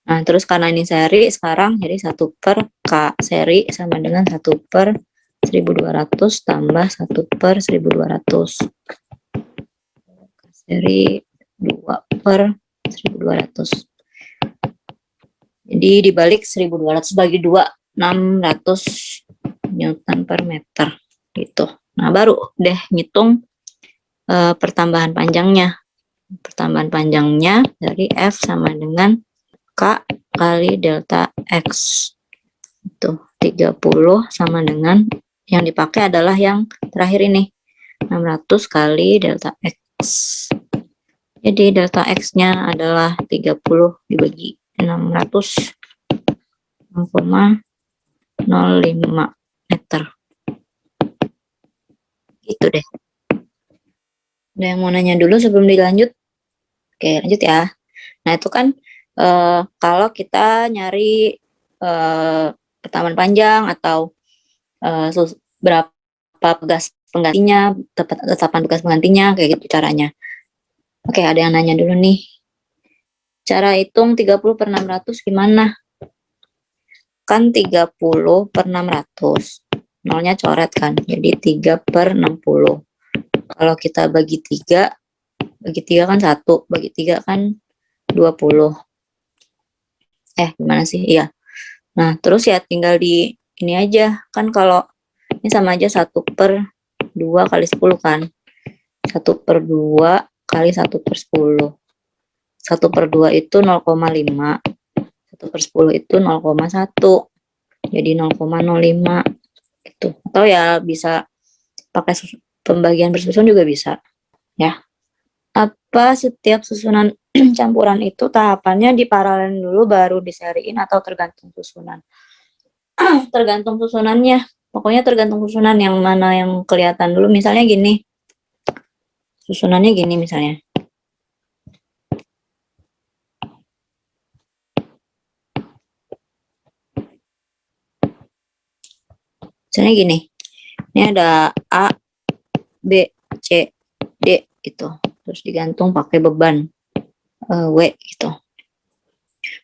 Nah, terus karena ini seri sekarang jadi 1 per K seri sama dengan 1 per 1200 tambah 1 per 1200. Seri 2 per 1200. Jadi dibalik 1200 bagi 2, 600 Newton per meter gitu. Nah, baru deh ngitung pertambahan panjangnya. Pertambahan panjangnya dari F sama dengan K kali delta X. Itu 30 sama dengan yang dipakai adalah yang terakhir ini. 600 kali delta X. Jadi delta X-nya adalah 30 dibagi 600. 0,05 meter. Gitu deh. Ada yang mau nanya dulu sebelum dilanjut? Oke, lanjut ya. Nah, itu kan kalau kita nyari pertamaan panjang atau berapa pegas penggantinya, tetapan pegas penggantinya, kayak gitu caranya. Oke, ada yang nanya dulu nih. Cara hitung 30 per 600 gimana? Kan 30 per 600. Nolnya coret kan, jadi 3 per 60. Kalau kita bagi 3 kan 1, bagi 3 kan 20. Gimana sih? Iya. Nah, terus ya tinggal di ini aja. Kan kalau ini sama aja 1 per 2 kali 10 kan. 1 per 2 kali 1 per 10. 1 per 2 itu 0,5. 1 per 10 itu 0,1. Jadi 0,05 gitu. Atau ya bisa pakai pembagian bersusun juga bisa. Ya. Apa setiap susunan campuran itu tahapannya diparalelin dulu baru diseriin atau tergantung susunan? Tergantung susunannya. Pokoknya tergantung susunan yang mana yang kelihatan dulu. Misalnya gini. Susunannya gini misalnya. Misalnya gini. Ini ada A, B, C, D gitu. Terus digantung pakai beban W gitu.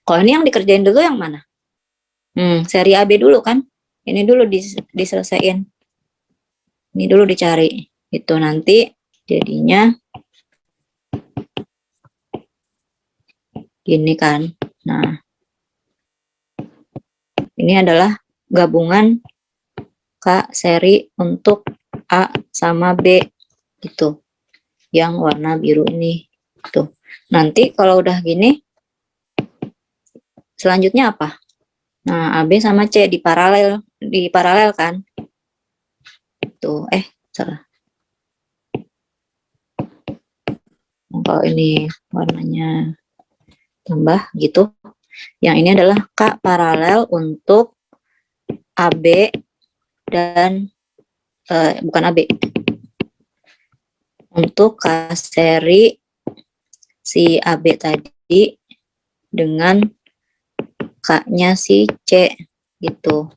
Kalau ini yang dikerjain dulu yang mana? Seri AB dulu kan? Ini dulu diselesaikan. Ini dulu dicari. Itu nanti jadinya gini kan. Nah, ini adalah gabungan K seri untuk A sama B gitu. Yang warna biru ini. Tuh. Nanti kalau udah gini, selanjutnya apa? Nah, AB sama C di paralel kan? Tuh, salah. Kalau ini warnanya tambah gitu. Yang ini adalah K paralel untuk AB dan bukan AB. Untuk K seri si AB tadi dengan K-nya si C gitu.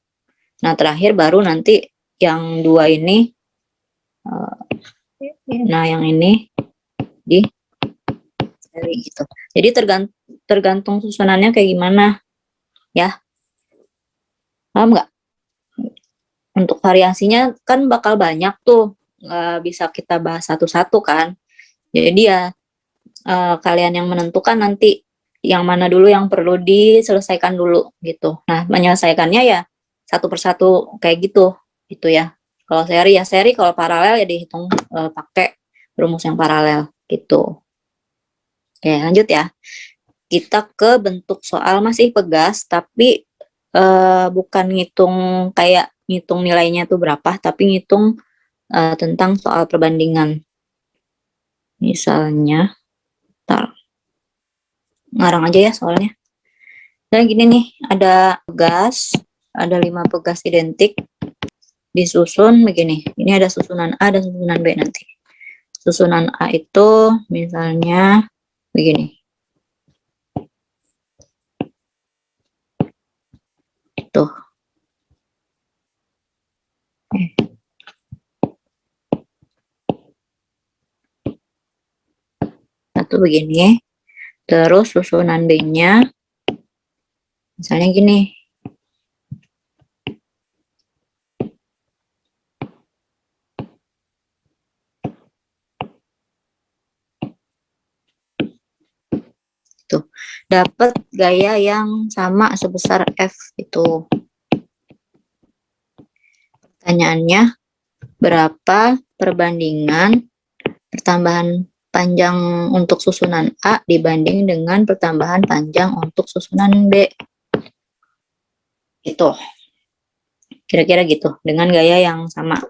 Nah, terakhir baru nanti yang dua ini, nah yang ini di seri gitu. Jadi tergantung susunannya kayak gimana, ya. Paham nggak? Untuk variasinya kan bakal banyak tuh, nggak bisa kita bahas satu-satu kan. Jadi ya kalian yang menentukan nanti yang mana dulu yang perlu diselesaikan dulu gitu. Nah, menyelesaikannya ya satu persatu kayak gitu ya. Kalau seri ya seri, kalau paralel ya dihitung pakai rumus yang paralel gitu. Oke, lanjut ya. Kita ke bentuk soal masih pegas, tapi bukan ngitung kayak ngitung nilainya tuh berapa, tapi ngitung tentang soal perbandingan. Misalnya, ngarang aja ya soalnya. Nah gini nih, ada pegas, ada 5 pegas identik, disusun begini. Ini ada susunan A dan susunan B nanti. Susunan A itu misalnya begini. Tuh. Satu begini. Terus susunan B-nya Misalnya gini. Tuh, dapat gaya yang sama sebesar F itu. Pertanyaannya, berapa perbandingan pertambahan panjang untuk susunan A dibanding dengan pertambahan panjang untuk susunan B? Itu. Kira-kira gitu, dengan gaya yang sama.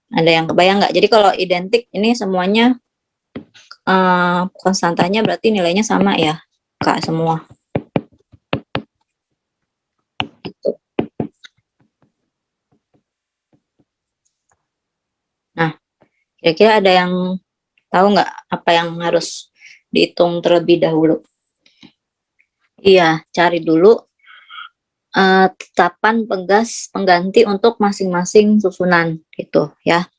Ada yang kebayang nggak? Jadi kalau identik ini semuanya konstantanya berarti nilainya sama ya, Kak, semua. Gitu. Nah, kira-kira ada yang tahu nggak apa yang harus dihitung terlebih dahulu? Iya, cari dulu tetapan pengganti untuk masing-masing susunan gitu ya.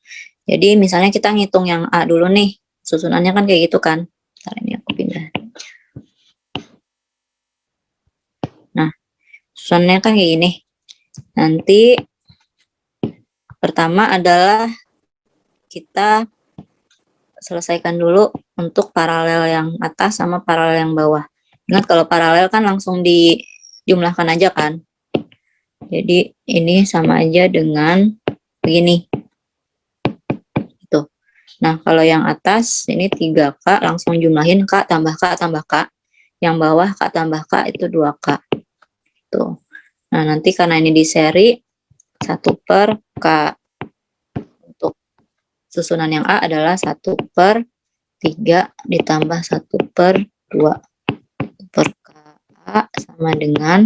Jadi misalnya kita ngitung yang A dulu nih, susunannya kan kayak gitu kan. Ntar ini aku pindah. Nah, susunannya kan kayak gini. Nanti pertama adalah kita selesaikan dulu untuk paralel yang atas sama paralel yang bawah. Ingat kalau paralel kan langsung dijumlahkan aja kan. Jadi ini sama aja dengan begini. Itu. Nah, kalau yang atas ini 3K, langsung jumlahin K tambah K tambah K. Yang bawah K tambah K itu 2K. Tuh. Nah, nanti karena ini di seri 1 per K. Untuk susunan yang A adalah 1 per 3 ditambah 1 per 2. Per K sama dengan,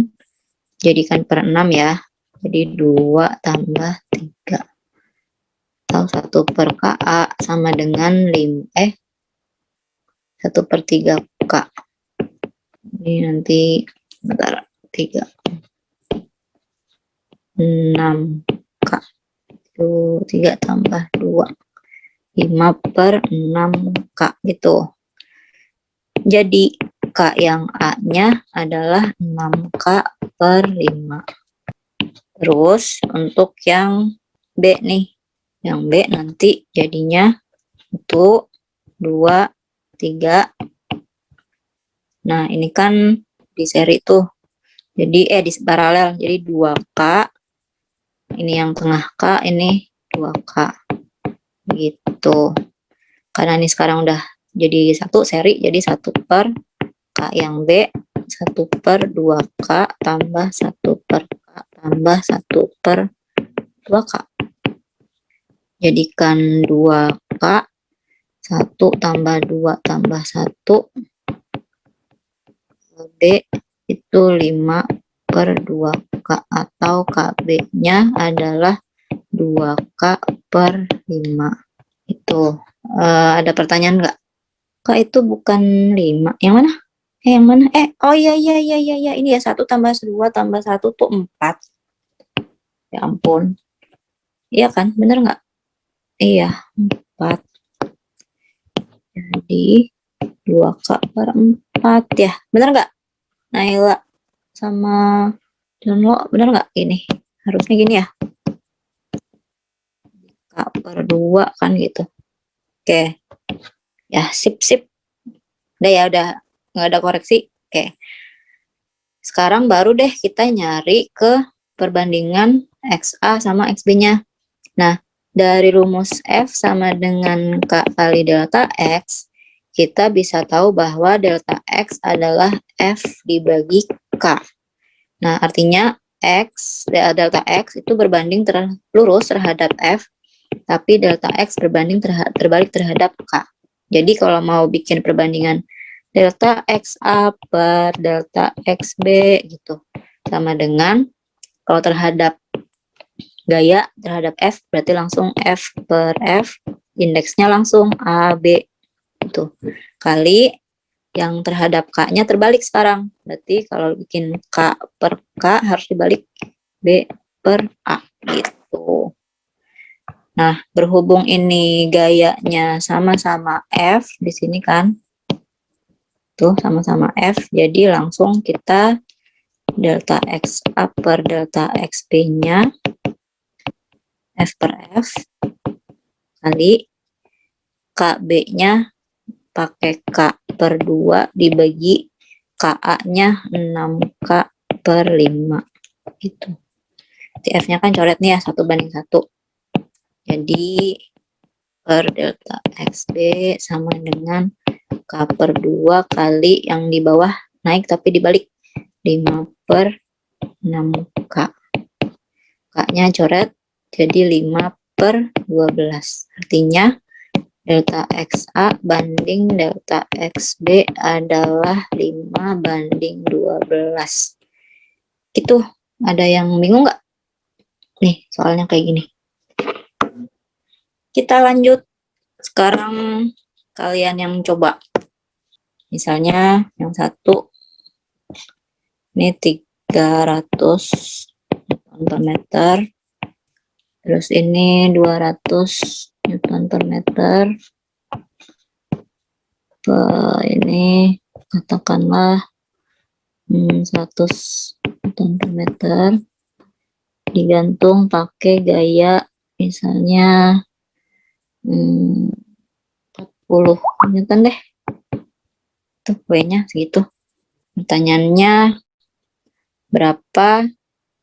jadikan per 6 ya. Jadi 2 tambah 3. Atau 1 per KA sama dengan 1 per 3K. Ini nanti, bentar, 3. 6K. Itu 3 tambah 2. 5 per 6K gitu. Jadi K yang A-nya adalah 6K per 5. Terus untuk yang B nih. Yang B nanti jadinya itu 2, 3. Nah, ini kan di seri tuh. Jadi di paralel. Jadi 2K. Ini yang tengah K, ini 2K. Gitu. Karena ini sekarang udah jadi 1 seri, jadi 1 per K yang B, 1 per 2K tambah 1 per K tambah 1 per 2K. Jadikan 2K, 1 tambah 2 tambah 1, B itu 5 per 2K, atau KB-nya adalah 2K per 5. Itu. Ada pertanyaan nggak? Kak, itu bukan 5. Yang mana? Yang mana? Oh iya, ini ya 1 tambah 2 tambah 1 tuh 4. Ya ampun. Iya kan? Bener nggak? Iya, 4. Jadi 2K per 4 ya. Bener nggak? Naila sama Jono, bener nggak? Ini harusnya gini ya. K per 2 kan gitu. Oke. Ya, sip. Udah ya, udah nggak ada koreksi. Oke. Sekarang baru deh kita nyari ke perbandingan XA sama XB-nya. Nah, dari rumus F sama dengan K kali delta X, kita bisa tahu bahwa delta X adalah F dibagi K. Nah, artinya delta X itu berbanding lurus terhadap F, tapi delta X berbanding terbalik terhadap K. Jadi kalau mau bikin perbandingan delta XA per delta XB gitu, sama dengan kalau terhadap gaya terhadap F berarti langsung F per F, indeksnya langsung AB itu, kali yang terhadap K-nya terbalik sekarang. Berarti kalau bikin K per K harus dibalik B per A gitu. Nah, berhubung ini gayanya sama-sama F di sini kan, Tuh sama-sama F, jadi langsung kita delta XA per delta XB-nya F per F kali KB-nya pakai K per 2 dibagi KA-nya 6K per 5 gitu. F-nya kan coret nih ya 1:1. Jadi per delta XB sama dengan K per 2 kali yang di bawah naik tapi dibalik 5 per 6K. K-nya coret jadi 5 per 12. Artinya delta XA banding delta XB adalah 5:12. Itu ada yang bingung nggak? Nih, soalnya kayak gini. Kita lanjut. Sekarang kalian yang coba. Misalnya yang satu, ini 300 Newton per meter. Terus ini 200 Newton per meter. Ini katakanlah 100 Newton per meter. Digantung pakai gaya misalnya 40 Newton deh. Tuh W-nya segitu. Pertanyaannya berapa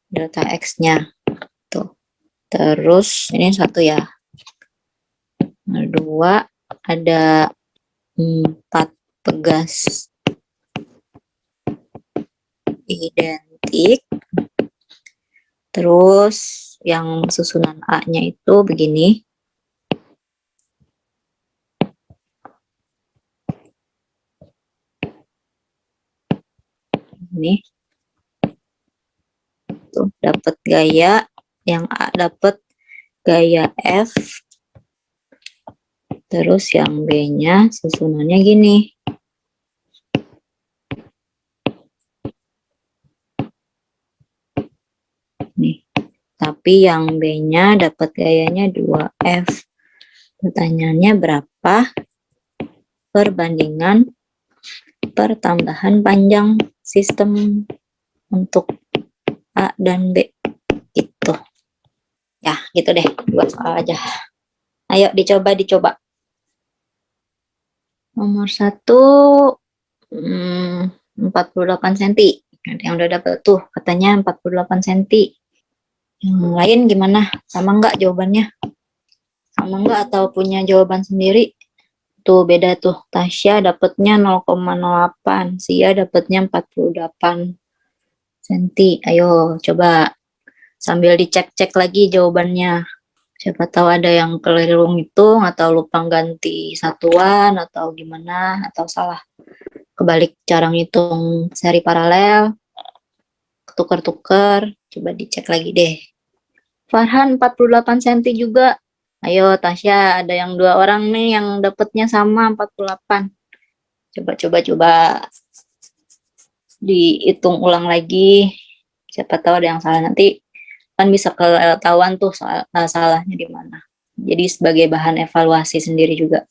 delta X-nya? Tuh. Terus ini satu ya. Dua, ada 4 pegas identik. Terus yang susunan A-nya itu begini. Ini. Tuh, dapat gaya, yang A dapat gaya F. Terus yang B-nya susunannya gini. Nih. Tapi yang B-nya dapat gayanya 2F. Pertanyaannya berapa perbandingan pertambahan panjang sistem untuk A dan B? Gitu. Ya, gitu deh. 2 soal aja. Ayo dicoba. Nomor 1 48 cm. Ada yang udah dapet tuh, katanya 48 cm. Yang lain gimana? Sama nggak jawabannya? Sama nggak atau punya jawaban sendiri? Tuh beda tuh. Tasya dapetnya 0,08. Sia dapetnya 48 cm. Ayo coba sambil dicek-cek lagi jawabannya. Siapa tahu ada yang keliru ngitung atau lupa ganti satuan atau gimana atau salah kebalik cara ngitung seri paralel, ketukar-tukar, coba dicek lagi deh. Farhan 48 cm juga. Ayo Tasya, ada yang 2 orang nih yang dapetnya sama 48. Coba dihitung ulang lagi. Siapa tahu ada yang salah, nanti kan bisa ketahuan tuh salahnya di mana. Jadi sebagai bahan evaluasi sendiri juga.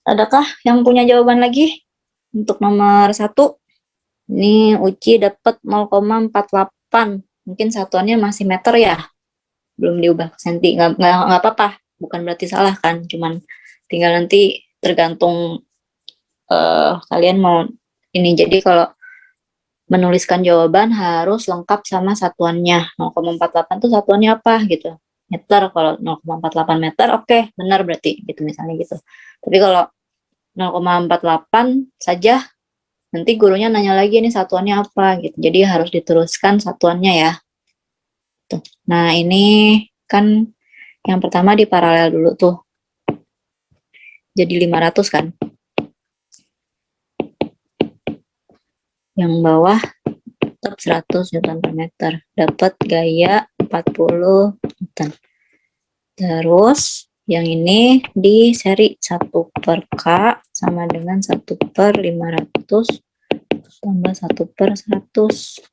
Adakah yang punya jawaban lagi? Untuk nomor 1, ini Uci dapat 0,48. Mungkin satuannya masih meter ya, belum diubah ke senti. Nggak apa-apa, bukan berarti salah kan, cuman tinggal nanti tergantung kalian mau ini. Jadi kalau menuliskan jawaban harus lengkap sama satuannya. 0,48 itu satuannya apa gitu. Meter, kalau 0,48 meter oke, benar berarti gitu misalnya gitu. Tapi kalau 0,48 saja nanti gurunya nanya lagi nih satuannya apa gitu. Jadi harus diteruskan satuannya ya. Tuh. Nah, ini kan yang pertama di paralel dulu tuh. Jadi 500 kan. Yang bawah tetap 100 Newton per meter. Dapat gaya 40 Newton. Terus yang ini di seri 1 per K sama dengan 1 per 500 tambah 1 per 100.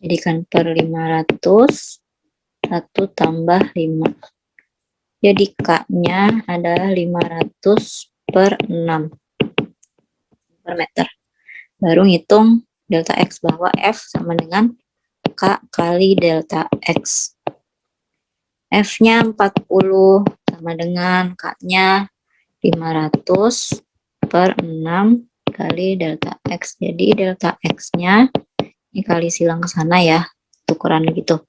Jadikan per 500, 1 tambah 5. Jadi K-nya adalah 500 per 6. per meter. Baru ngitung delta X, bahwa F sama dengan K kali delta X. F-nya 40 sama dengan K-nya 500 per 6 kali delta X. Jadi delta X-nya, ini kali silang ke sana ya, tukeran gitu.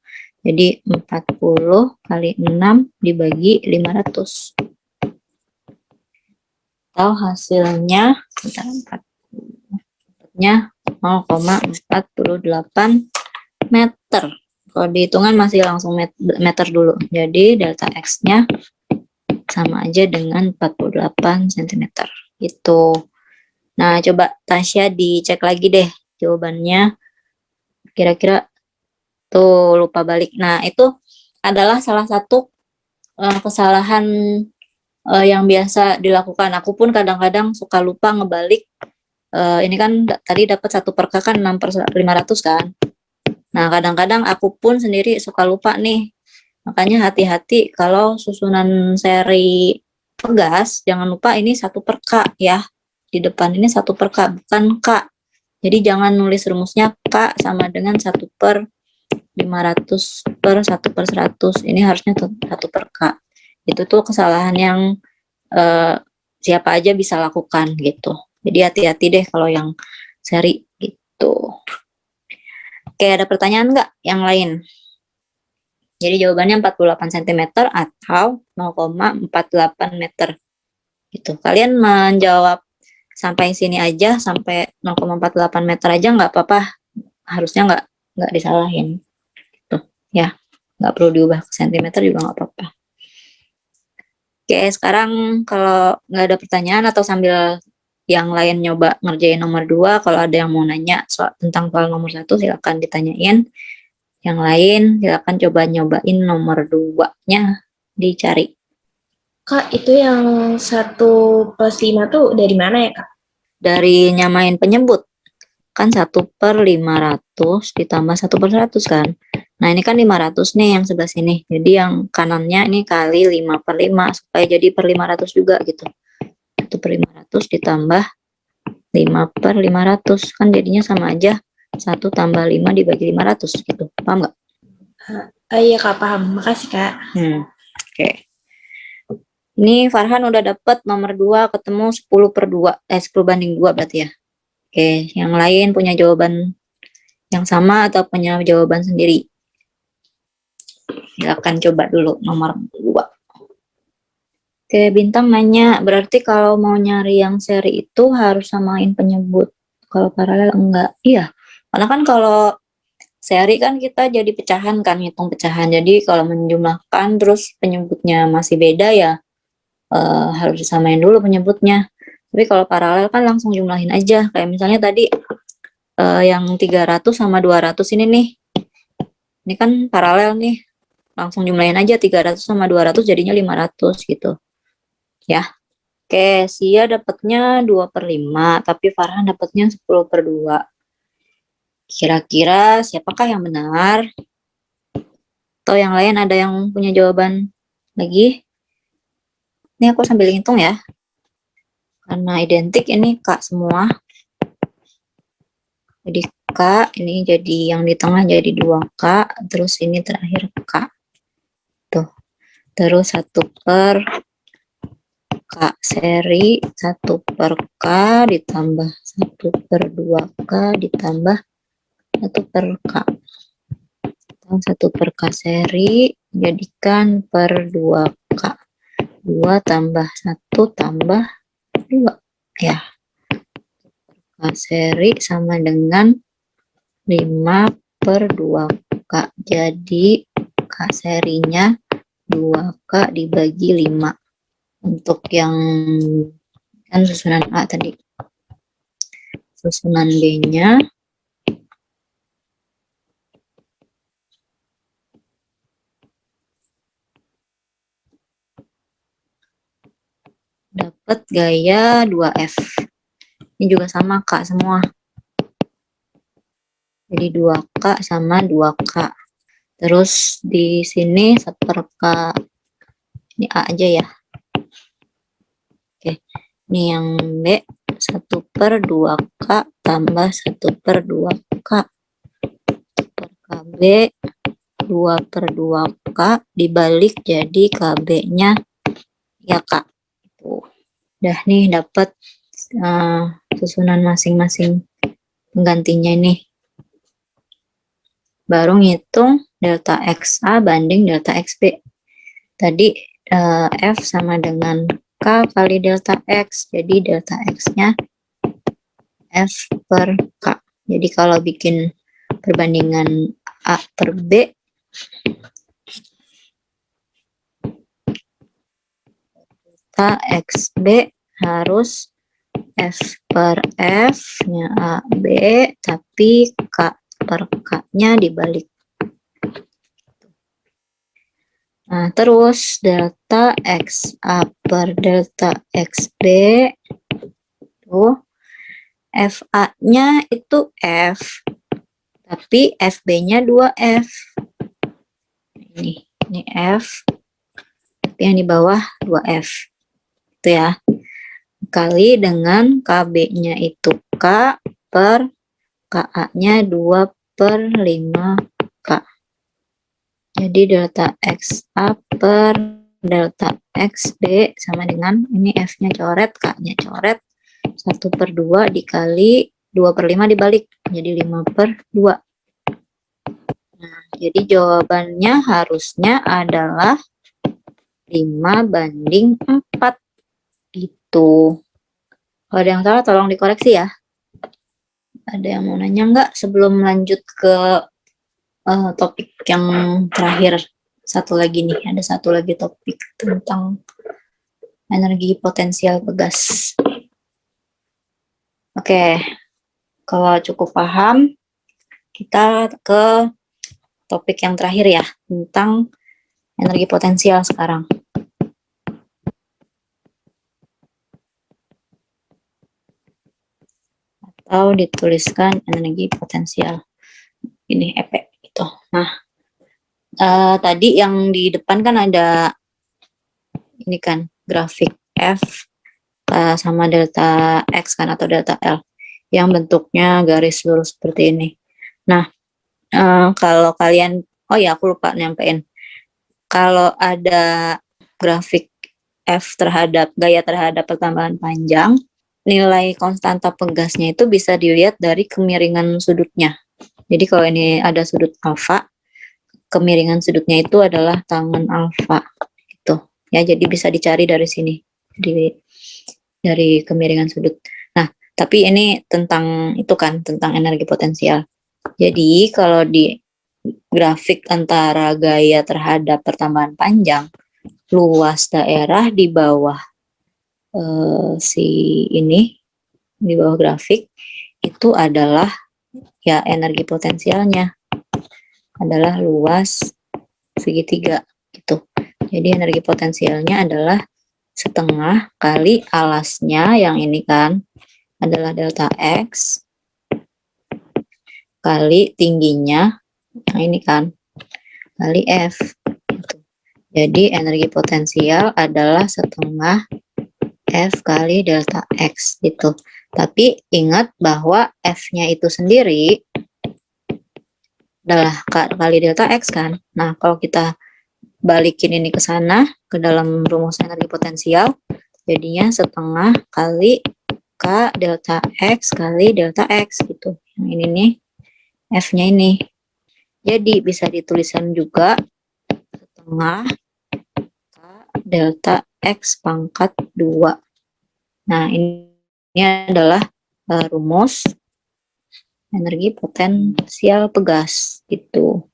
Jadi 40 kali 6 dibagi 500. Atau hasilnya, bentar, 0,48 meter. Kalau dihitungan masih langsung meter dulu. Jadi delta X-nya sama aja dengan 48 cm. Gitu. Nah, coba Tasya dicek lagi deh jawabannya. Kira-kira tuh lupa balik. Nah, itu adalah salah satu kesalahan yang biasa dilakukan. Aku pun kadang-kadang suka lupa ngebalik. Ini kan tadi dapat 1 per K kan 6 per 500 kan. Nah, kadang-kadang aku pun sendiri suka lupa nih. Makanya hati-hati kalau susunan seri pegas, jangan lupa ini 1 per K ya. Di depan ini 1 per K, bukan K. Jadi jangan nulis rumusnya K sama dengan 1 per 500 per 1 per 100. Ini harusnya 1 per K. Itu tuh kesalahan yang siapa aja bisa lakukan gitu. Jadi hati-hati deh kalau yang seri gitu. Oke, ada pertanyaan nggak yang lain? Jadi jawabannya 48 cm atau 0,48 meter. Gitu. Kalian menjawab sampai sini aja, sampai 0,48 meter aja nggak apa-apa. Harusnya nggak disalahin. Gitu. Ya, nggak perlu diubah ke sentimeter juga nggak apa-apa. Oke, sekarang kalau nggak ada pertanyaan atau sambil yang lain nyoba ngerjain nomor 2, kalau ada yang mau nanya tentang soal nomor 1 silakan ditanyain. Yang lain silakan coba nyobain nomor 2-nya dicari. Kak, itu yang 1 plus 5 tuh dari mana ya, Kak? Dari nyamain penyebut. Kan 1 per 500 ditambah 1 per 100 kan. Nah, ini kan 500 nih yang sebelah sini. Jadi yang kanannya ini kali 5 per 5 supaya jadi per 500 juga gitu. 1 per 500 ditambah 5 per 500. Kan jadinya sama aja 1 tambah 5 dibagi 500 gitu. Paham nggak? Iya, Kak, paham. Makasih, Kak. Oke. Ini Farhan udah dapet nomor 2 ketemu 10 per 2. 10 banding 2 berarti ya. Oke, yang lain punya jawaban yang sama atau punya jawaban sendiri? Silakan coba dulu nomor 2. Oke, Bintang nanya, berarti kalau mau nyari yang seri itu harus samain penyebut. Kalau paralel enggak? Iya, karena kan kalau seri kan kita jadi pecahan kan, hitung pecahan. Jadi kalau menjumlahkan terus penyebutnya masih beda ya, harus disamain dulu penyebutnya. Tapi kalau paralel kan langsung jumlahin aja. Kayak misalnya tadi yang 300 sama 200 ini nih. Ini kan paralel nih. Langsung jumlahin aja 300 sama 200 jadinya 500 gitu. Ya. Oke, Sia dapatnya 2 per 5, tapi Farhan dapatnya 10 per 2. Kira-kira siapakah yang benar? Atau yang lain ada yang punya jawaban lagi? Ini aku sambil hitung ya. Karena identik ini K semua. Jadi K, ini jadi yang di tengah jadi 2K, terus ini terakhir K. Tuh. Terus 1 per K seri, 1 per K ditambah 1 per 2K ditambah 1 per K. 1 per K seri jadikan per 2K. 2 tambah 1 tambah 2. Ya. K seri sama dengan 5 per 2K. Jadi K serinya 2K dibagi 5. Untuk yang kan susunan A tadi. Susunan B-nya dapat gaya 2F. Ini juga sama K semua. Jadi 2K sama 2K. Terus di sini 1 per K. Ini A aja ya. Oke. Ini yang B 1 per 2K tambah 1/2K per KB 2/2K dibalik jadi KB-nya ya Kak. Udah nih dapat susunan masing-masing penggantinya nih. Baru ngitung delta XA banding delta XB. Tadi F sama dengan K kali delta X, jadi delta X-nya F per K. Jadi kalau bikin perbandingan A per B, delta XB harus F per F-nya AB, tapi K per K-nya dibalik. Nah, terus delta XA per delta XB tuh FA-nya itu F, tapi FB-nya 2F. Ini F, tapi yang di bawah 2F. Itu ya. Kali dengan KB-nya itu K per KA-nya 2/5K. Jadi delta XA per delta XB sama dengan ini F-nya coret, K-nya coret. 1/2 dikali 2/5 dibalik. Jadi 5/2. Nah, jadi jawabannya harusnya adalah 5/4. Gitu. Kalau ada yang salah tolong dikoreksi ya. Ada yang mau nanya nggak sebelum lanjut ke topik yang terakhir? Satu lagi nih, ada satu lagi topik tentang energi potensial pegas. Oke, kalau cukup paham, kita ke topik yang terakhir ya, tentang energi potensial sekarang. Atau dituliskan energi potensial. Ini EP gitu. Nah, tadi yang di depan kan ada ini kan grafik F sama delta X kan atau delta L yang bentuknya garis lurus seperti ini. Nah, kalau kalian, oh ya aku lupa nyampein, kalau ada grafik F terhadap gaya terhadap pertambahan panjang, nilai konstanta pegasnya itu bisa dilihat dari kemiringan sudutnya. Jadi kalau ini ada sudut alfa, kemiringan sudutnya itu adalah tangen alfa gitu. Ya, jadi bisa dicari dari sini. Dari kemiringan sudut. Nah, tapi ini tentang itu kan, tentang energi potensial. Jadi kalau di grafik antara gaya terhadap pertambahan panjang, luas daerah di bawah di bawah grafik itu adalah ya energi potensialnya adalah luas segitiga gitu. Jadi energi potensialnya adalah setengah kali alasnya yang ini kan adalah delta X kali tingginya yang ini kan kali F gitu. Jadi energi potensial adalah setengah F kali delta X gitu. Tapi ingat bahwa F-nya itu sendiri adalah kali delta X kan. Nah, kalau kita balikin ini ke sana, ke dalam rumus energi potensial, jadinya setengah kali K delta X kali delta X gitu. Yang ini nih, F-nya ini. Jadi bisa dituliskan juga setengah K delta X pangkat 2. Nah, ini adalah rumus energi potensial pegas gitu.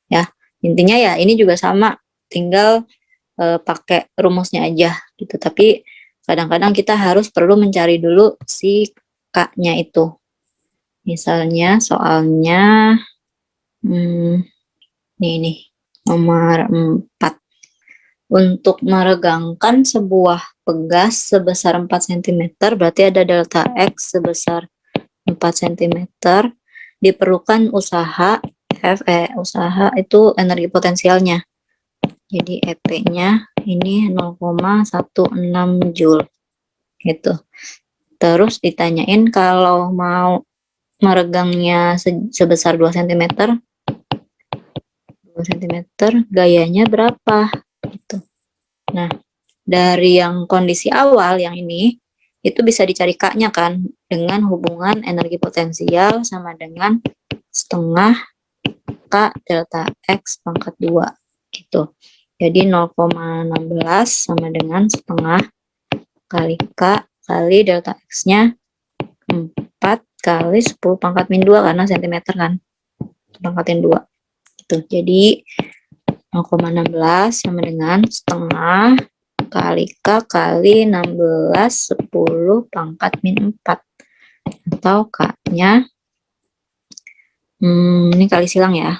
Ya, intinya ya ini juga sama, tinggal pakai rumusnya aja gitu. Tapi kadang-kadang kita harus perlu mencari dulu si K-nya itu. Misalnya soalnya ini nomor 4. Untuk meregangkan sebuah pegas sebesar 4 cm, berarti ada delta X sebesar 4 cm, diperlukan usaha usaha itu energi potensialnya. Jadi EP-nya ini 0,16 Joule gitu. Terus ditanyain kalau mau meregangnya sebesar 2 cm, 2 cm, gayanya berapa? Gitu. Nah, dari yang kondisi awal yang ini, itu bisa dicari K-nya kan, dengan hubungan energi potensial sama dengan setengah K delta X pangkat 2. Gitu. Jadi 0,16 sama dengan setengah kali K kali delta X-nya 4 kali 10 pangkat min 2 karena cm kan. Pangkatin 2. Gitu. Jadi 0,16 sama dengan setengah kali K kali 16 10 pangkat min 4. Atau K-nya ini kali silang ya.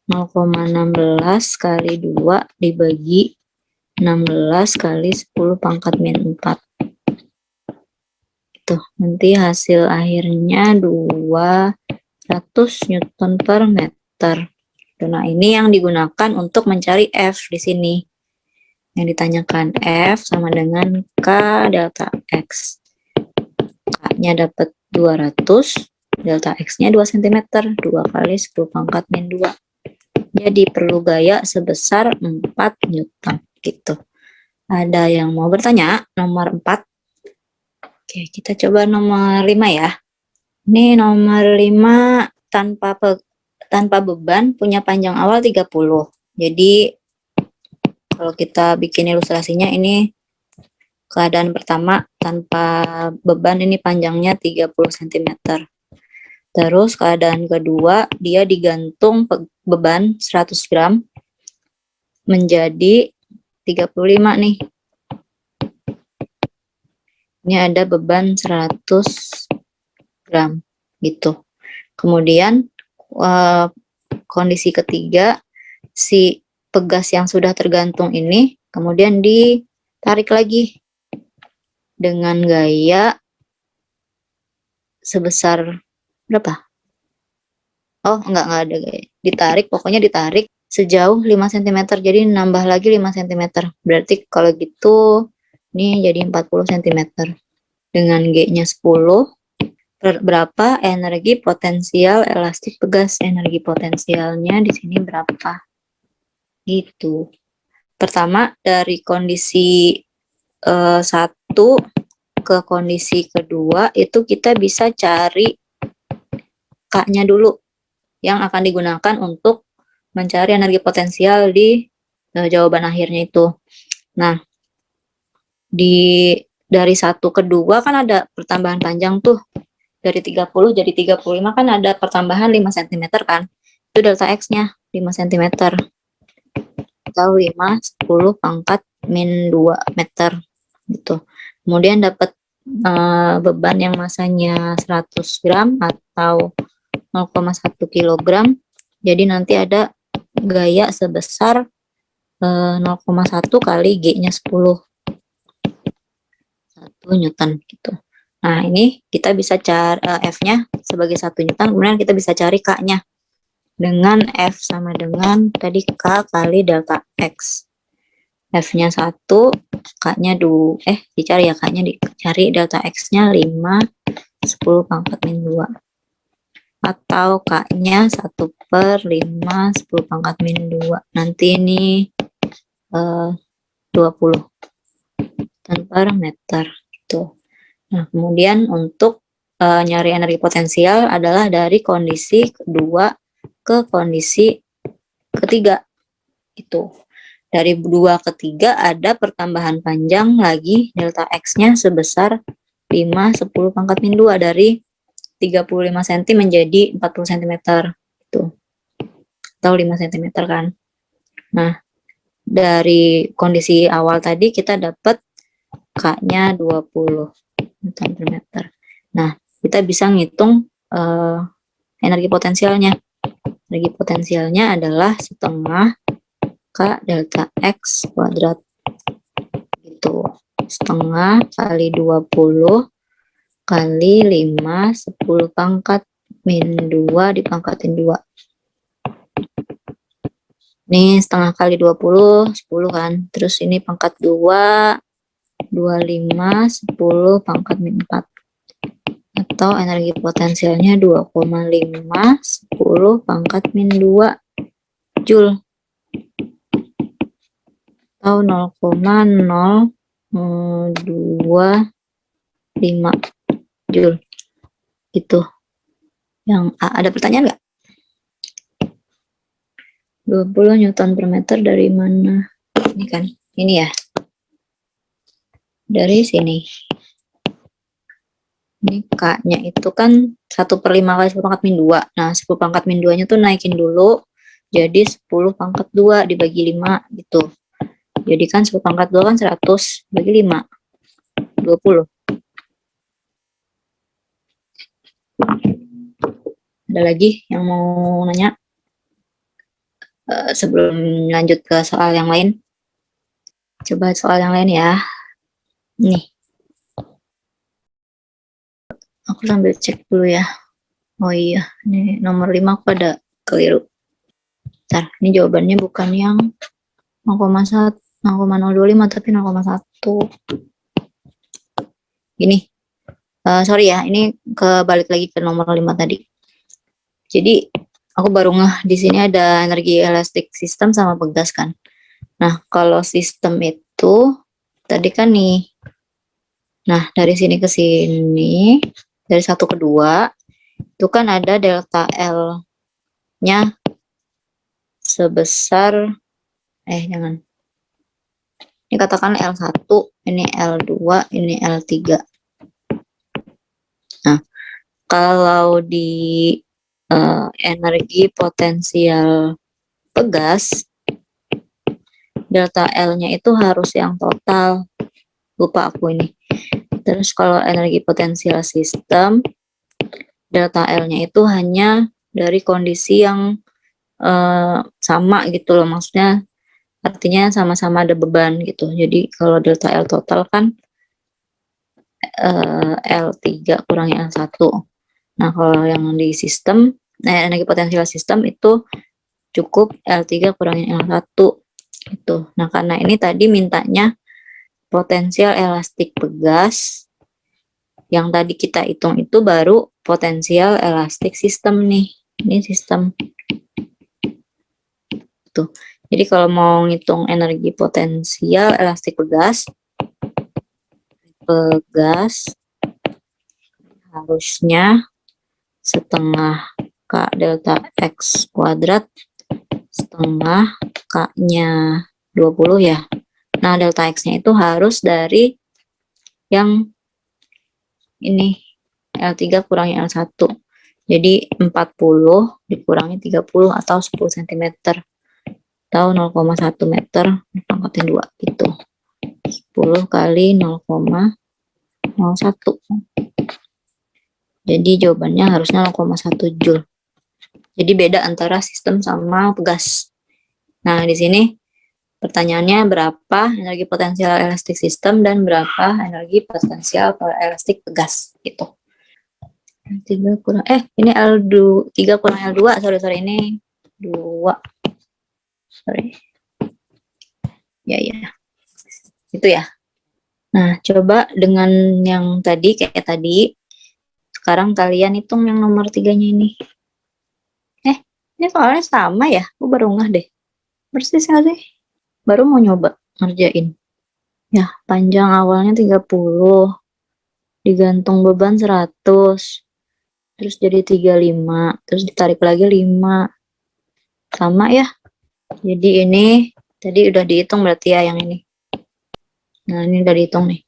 0,16 kali 2 dibagi 16 kali 10 pangkat min 4. Tuh, nanti hasil akhirnya 200 Newton per meter. Nah, ini yang digunakan untuk mencari F di sini. Yang ditanyakan F sama dengan K delta X. K-nya dapat 200, delta X-nya 2 cm, 2 kali 10 pangkat min 2. Jadi perlu gaya sebesar 4 Newton. Gitu. Ada yang mau bertanya? Nomor 4. Oke, kita coba nomor 5 ya. Ini nomor 5 tanpa beban punya panjang awal 30. Jadi kalau kita bikin ilustrasinya ini keadaan pertama tanpa beban ini panjangnya 30 cm. Terus keadaan kedua dia digantung beban 100 gram menjadi 35 nih. Ini ada beban 100 gram gitu. Kemudian kondisi ketiga, si pegas yang sudah tergantung ini kemudian ditarik lagi dengan gaya sebesar berapa? Oh, enggak ada gaya. Pokoknya ditarik sejauh 5 cm. Jadi nambah lagi 5 cm. Berarti kalau gitu ini jadi 40 cm. Dengan G-nya 10. Berapa energi potensial elastik pegas? Energi potensialnya di sini berapa? Gitu. Pertama dari kondisi 1 ke kondisi kedua itu kita bisa cari K-nya dulu yang akan digunakan untuk mencari energi potensial di jawaban akhirnya itu. Nah, dari 1 ke 2 kan ada pertambahan panjang tuh. Dari 30 jadi 35 kan ada pertambahan 5 cm kan. Itu delta X-nya 5 cm. Atau 5, 10 pangkat min 2 meter. Gitu. Kemudian dapat beban yang masanya 100 gram atau 0,1 kilogram. Jadi nanti ada gaya sebesar 0,1 kali G-nya 10. 1 Newton gitu. Nah, ini kita bisa cari F-nya sebagai 1 Newton, kemudian kita bisa cari K-nya dengan F sama dengan tadi K kali delta X. F-nya 1, K-nya dicari ya, K-nya dicari, delta X-nya 5, 10 pangkat min 2. Atau K-nya 1 per 5, 10 pangkat min 2. Nanti ini 20 Newton per meter. Gitu. Nah, kemudian untuk nyari energi potensial adalah dari kondisi kedua ke kondisi ketiga. Itu. Dari 2 ke 3 ada pertambahan panjang lagi delta X-nya sebesar 5, 10 pangkat min 2 dari 35 cm menjadi 40 cm. Itu. Atau 5 cm kan. Nah, dari kondisi awal tadi kita dapat K-nya 20 Newton per meter. Nah, kita bisa ngitung energi potensialnya. Energi potensialnya adalah setengah K delta X kuadrat. Gitu. Setengah kali 20 kali 5, 10 pangkat min 2 dipangkatin 2. Ini setengah kali 20, 10 kan. Terus ini pangkat 2, 25, 10 pangkat min 4. atau energi potensialnya 2,5 10 pangkat min 2 Joule atau 0,025 Joule gitu. Yang A, ada pertanyaan nggak? 20 Newton per meter dari mana? Ini kan, ini ya. Dari sini. Ini K-nya itu kan 1/5 kali 10 pangkat min 2. Nah, 10 pangkat min 2-nya tuh naikin dulu. Jadi 10 pangkat 2 dibagi 5 gitu. Jadi kan 10 pangkat 2 kan 100 bagi 5. 20. Ada lagi yang mau nanya? Sebelum lanjut ke soal yang lain. Coba soal yang lain ya. Nih. Aku sambil cek dulu ya. Oh iya, ini nomor 5 aku ada keliru. Bentar, ini jawabannya bukan yang 0,1, 0,025 tapi 0,1. Gini. Sorry ya, ini kebalik lagi ke nomor 5 tadi. Jadi aku baru ngeh di sini ada energi elastik sistem sama pegas kan. Nah, kalau sistem itu tadi kan nih. Nah, dari sini ke sini, dari 1 ke 2 itu kan ada delta L-nya sebesar jangan. Ini katakan L1, ini L2, ini L3. Nah, kalau di energi potensial pegas, delta L-nya itu harus yang total. Lupa aku ini. Terus kalau energi potensial sistem, delta L-nya itu hanya dari kondisi yang sama gitu loh. Maksudnya artinya sama-sama ada beban gitu. Jadi kalau delta L total kan L3 kurangi L1. Nah, kalau yang di sistem, energi potensial sistem itu cukup L3 kurangi L1 gitu. Nah, karena ini tadi mintanya potensial elastik pegas, yang tadi kita hitung itu baru potensial elastik sistem nih. Ini sistem. Tuh. Jadi kalau mau ngitung energi potensial elastik pegas harusnya setengah K delta X kuadrat setengah K-nya 20 ya. Nah, delta X-nya itu harus dari yang ini L3 kurangi L1. Jadi 40 dikurangi 30 atau 10 cm atau 0,1 meter pangkatnya 2 gitu. 10 kali 0,01. Jadi jawabannya harusnya 0,1 Joule. Jadi beda antara sistem sama pegas. Nah, di sini pertanyaannya berapa energi potensial elastik sistem dan berapa energi potensial elastik pegas gitu. 3 kurang ini L2 3 kurang L2, sorry ini 2. Sorry. Ya. Itu ya. Nah, coba dengan yang tadi kayak tadi. Sekarang kalian hitung yang nomor 3-nya ini. Ini soalnya sama ya. Aku baru ngeh deh. Persis nggak sih? Baru mau nyoba ngerjain. Ya, panjang awalnya 30. Digantung beban 100. Terus jadi 35. Terus ditarik lagi 5. Sama ya. Jadi ini tadi udah dihitung berarti ya yang ini. Nah, ini udah dihitung nih.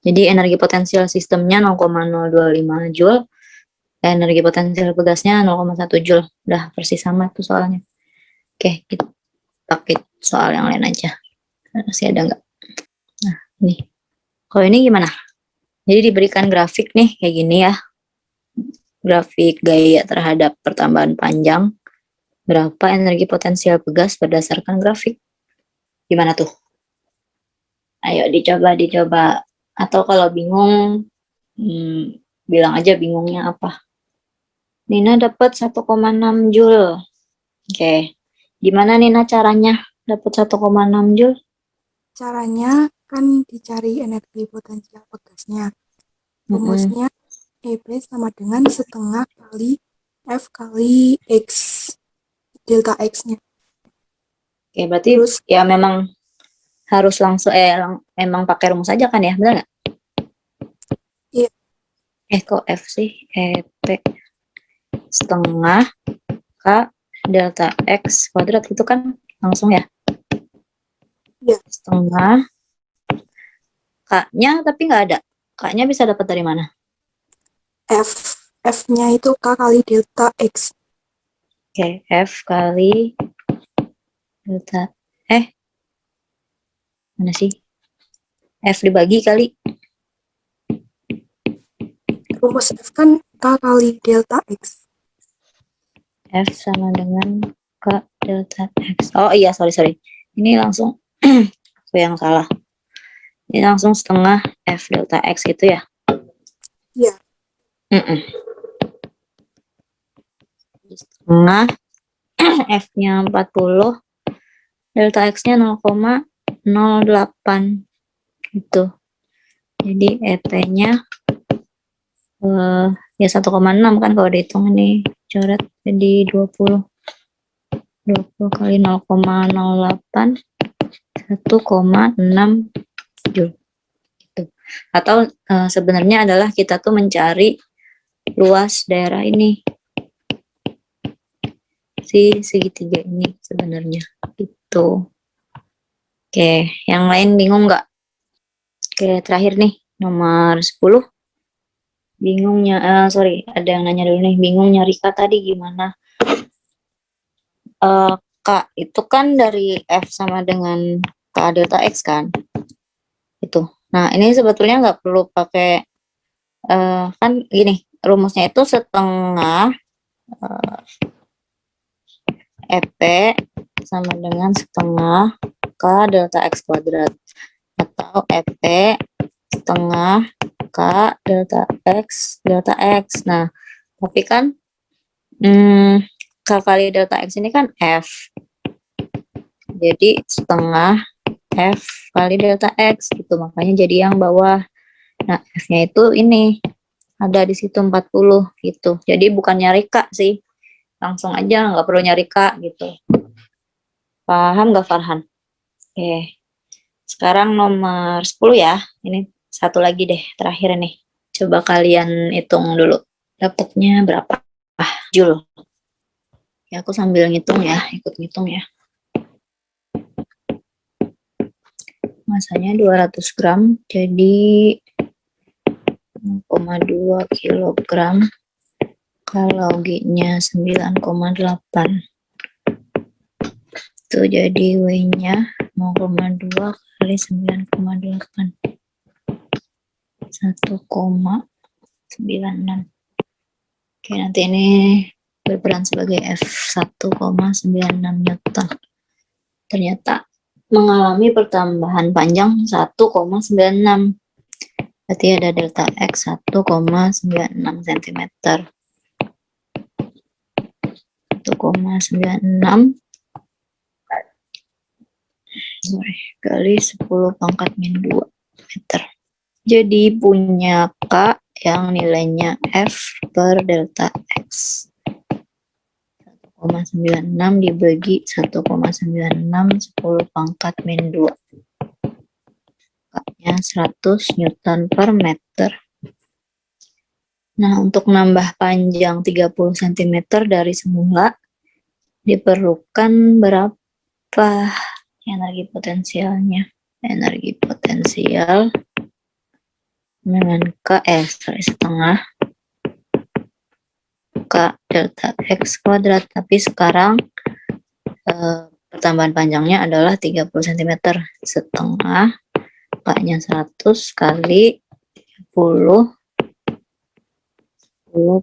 Jadi energi potensial sistemnya 0,025 Joule. Energi potensial pegasnya 0,1 Joule. Udah persis sama tuh soalnya. Oke, kita pakai soal yang lain aja. Masih ada nggak? Nah, ini. Kalau ini gimana? Jadi diberikan grafik nih, kayak gini ya. Grafik gaya terhadap pertambahan panjang. Berapa energi potensial pegas berdasarkan grafik. Gimana tuh? Ayo dicoba. Atau kalau bingung, bilang aja bingungnya apa. Nina dapat 1,6 Joule. Oke. Gimana Nina caranya dapat 1,6 Joule? Caranya kan dicari energi potensial pegasnya. Rumusnya EB sama dengan setengah kali F kali X, delta X-nya. Oke, berarti Terus ya memang harus langsung memang pakai rumus aja kan ya, benar nggak? Iya. Kok F sih? EP setengah K delta X kuadrat itu kan langsung ya? Iya. Setengah K-nya tapi nggak ada. K-nya bisa dapat dari mana? F-nya itu K kali delta X. Oke, F kali delta mana sih? F dibagi kali Rumus F kan K kali delta X. F sama dengan K delta X. Oh iya, sorry. Ini langsung aku yang salah. Ini langsung setengah F delta X gitu ya? Iya. Setengah F-nya 40, delta X-nya 0,08 gitu. Jadi EP-nya ya 1,6 kan kalau dihitung ini coret, jadi 20 kali 0,08 1,6 Joule gitu. Atau sebenarnya adalah kita tuh mencari luas daerah ini, si segitiga ini sebenarnya gitu. Oke, yang lain bingung nggak? Oke, terakhir nih nomor 10. Bingungnya, ada yang nanya dulu nih, bingung nyari K tadi gimana? K itu kan dari F sama dengan K delta X kan? Itu. Nah, ini sebetulnya nggak perlu pakai, kan gini, rumusnya itu setengah EP sama dengan setengah K delta X kuadrat. Atau EP setengah K delta X. Nah, tapi kan K kali delta X ini kan F. Jadi setengah F kali delta X gitu. Makanya jadi yang bawah. Nah, F-nya itu ini. Ada di situ 40 gitu. Jadi bukan nyari K sih. Langsung aja, nggak perlu nyari K gitu. Paham nggak Farhan? Oke. Sekarang nomor 10 ya. Ini satu lagi deh, terakhir nih. Coba kalian hitung dulu. Dapatnya berapa Joule? Ya, aku sambil ngitung ya, ikut ngitung ya. Masanya 200 gram, jadi 0,2 kilogram. Kalau G-nya 9,8. Itu jadi W-nya 0,2 kali 9,8. 1,96. Oke, nanti ini berperan sebagai F 1,96 Newton. Ternyata mengalami pertambahan panjang 1,96. Berarti ada delta X 1,96 cm. 1,96 kali 10 pangkat min 2 meter. Jadi punya K yang nilainya F per delta X. 1,96 dibagi 1,96 10 pangkat min 2. K-nya 100 Newton per meter. Nah, untuk nambah panjang 30 cm dari semula diperlukan berapa energi potensialnya? Energi potensial dengan K setengah K delta X kuadrat, tapi sekarang pertambahan panjangnya adalah 30 cm, setengah K-nya 100 kali 30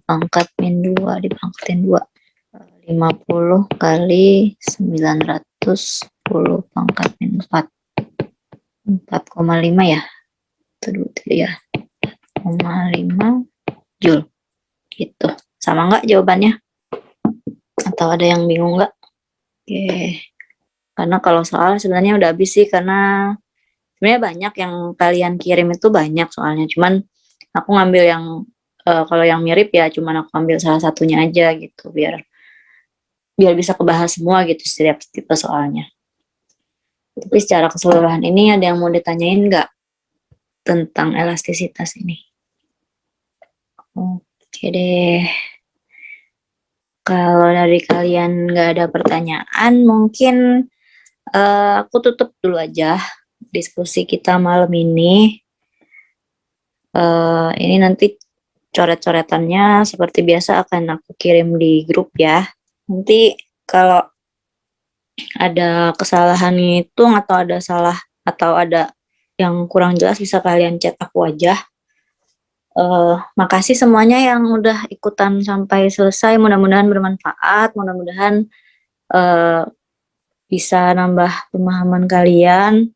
pangkat min 2 dipangkatin 2, 50 kali 900 10 pangkat min 4, 4,5 ya, itu dulu ya, 4,5 Joule gitu. Sama nggak jawabannya? Atau ada yang bingung nggak? Oke, karena kalau soal sebenarnya udah habis sih, karena sebenarnya banyak yang kalian kirim itu banyak soalnya, cuman aku ngambil yang kalau yang mirip ya cuman aku ambil salah satunya aja gitu biar bisa kebahas semua gitu setiap tipe soalnya. Tapi secara keseluruhan ini ada yang mau ditanyain nggak tentang elastisitas ini? Oke deh. Kalau dari kalian nggak ada pertanyaan, mungkin aku tutup dulu aja diskusi kita malam ini. Ini nanti coret-coretannya seperti biasa akan aku kirim di grup ya. Nanti kalau ada kesalahan ngitung atau ada salah atau ada yang kurang jelas bisa kalian chat aku aja. Makasih semuanya yang udah ikutan sampai selesai. Mudah-mudahan bermanfaat. Mudah-mudahan bisa nambah pemahaman kalian.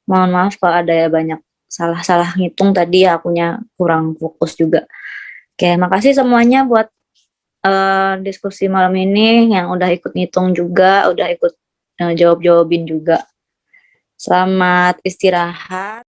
Mohon maaf kalau ada ya banyak salah-salah ngitung tadi ya, akunya kurang fokus juga. Oke, makasih semuanya buat diskusi malam ini yang udah ikut ngitung juga, udah ikut jawab-jawabin juga. Selamat istirahat.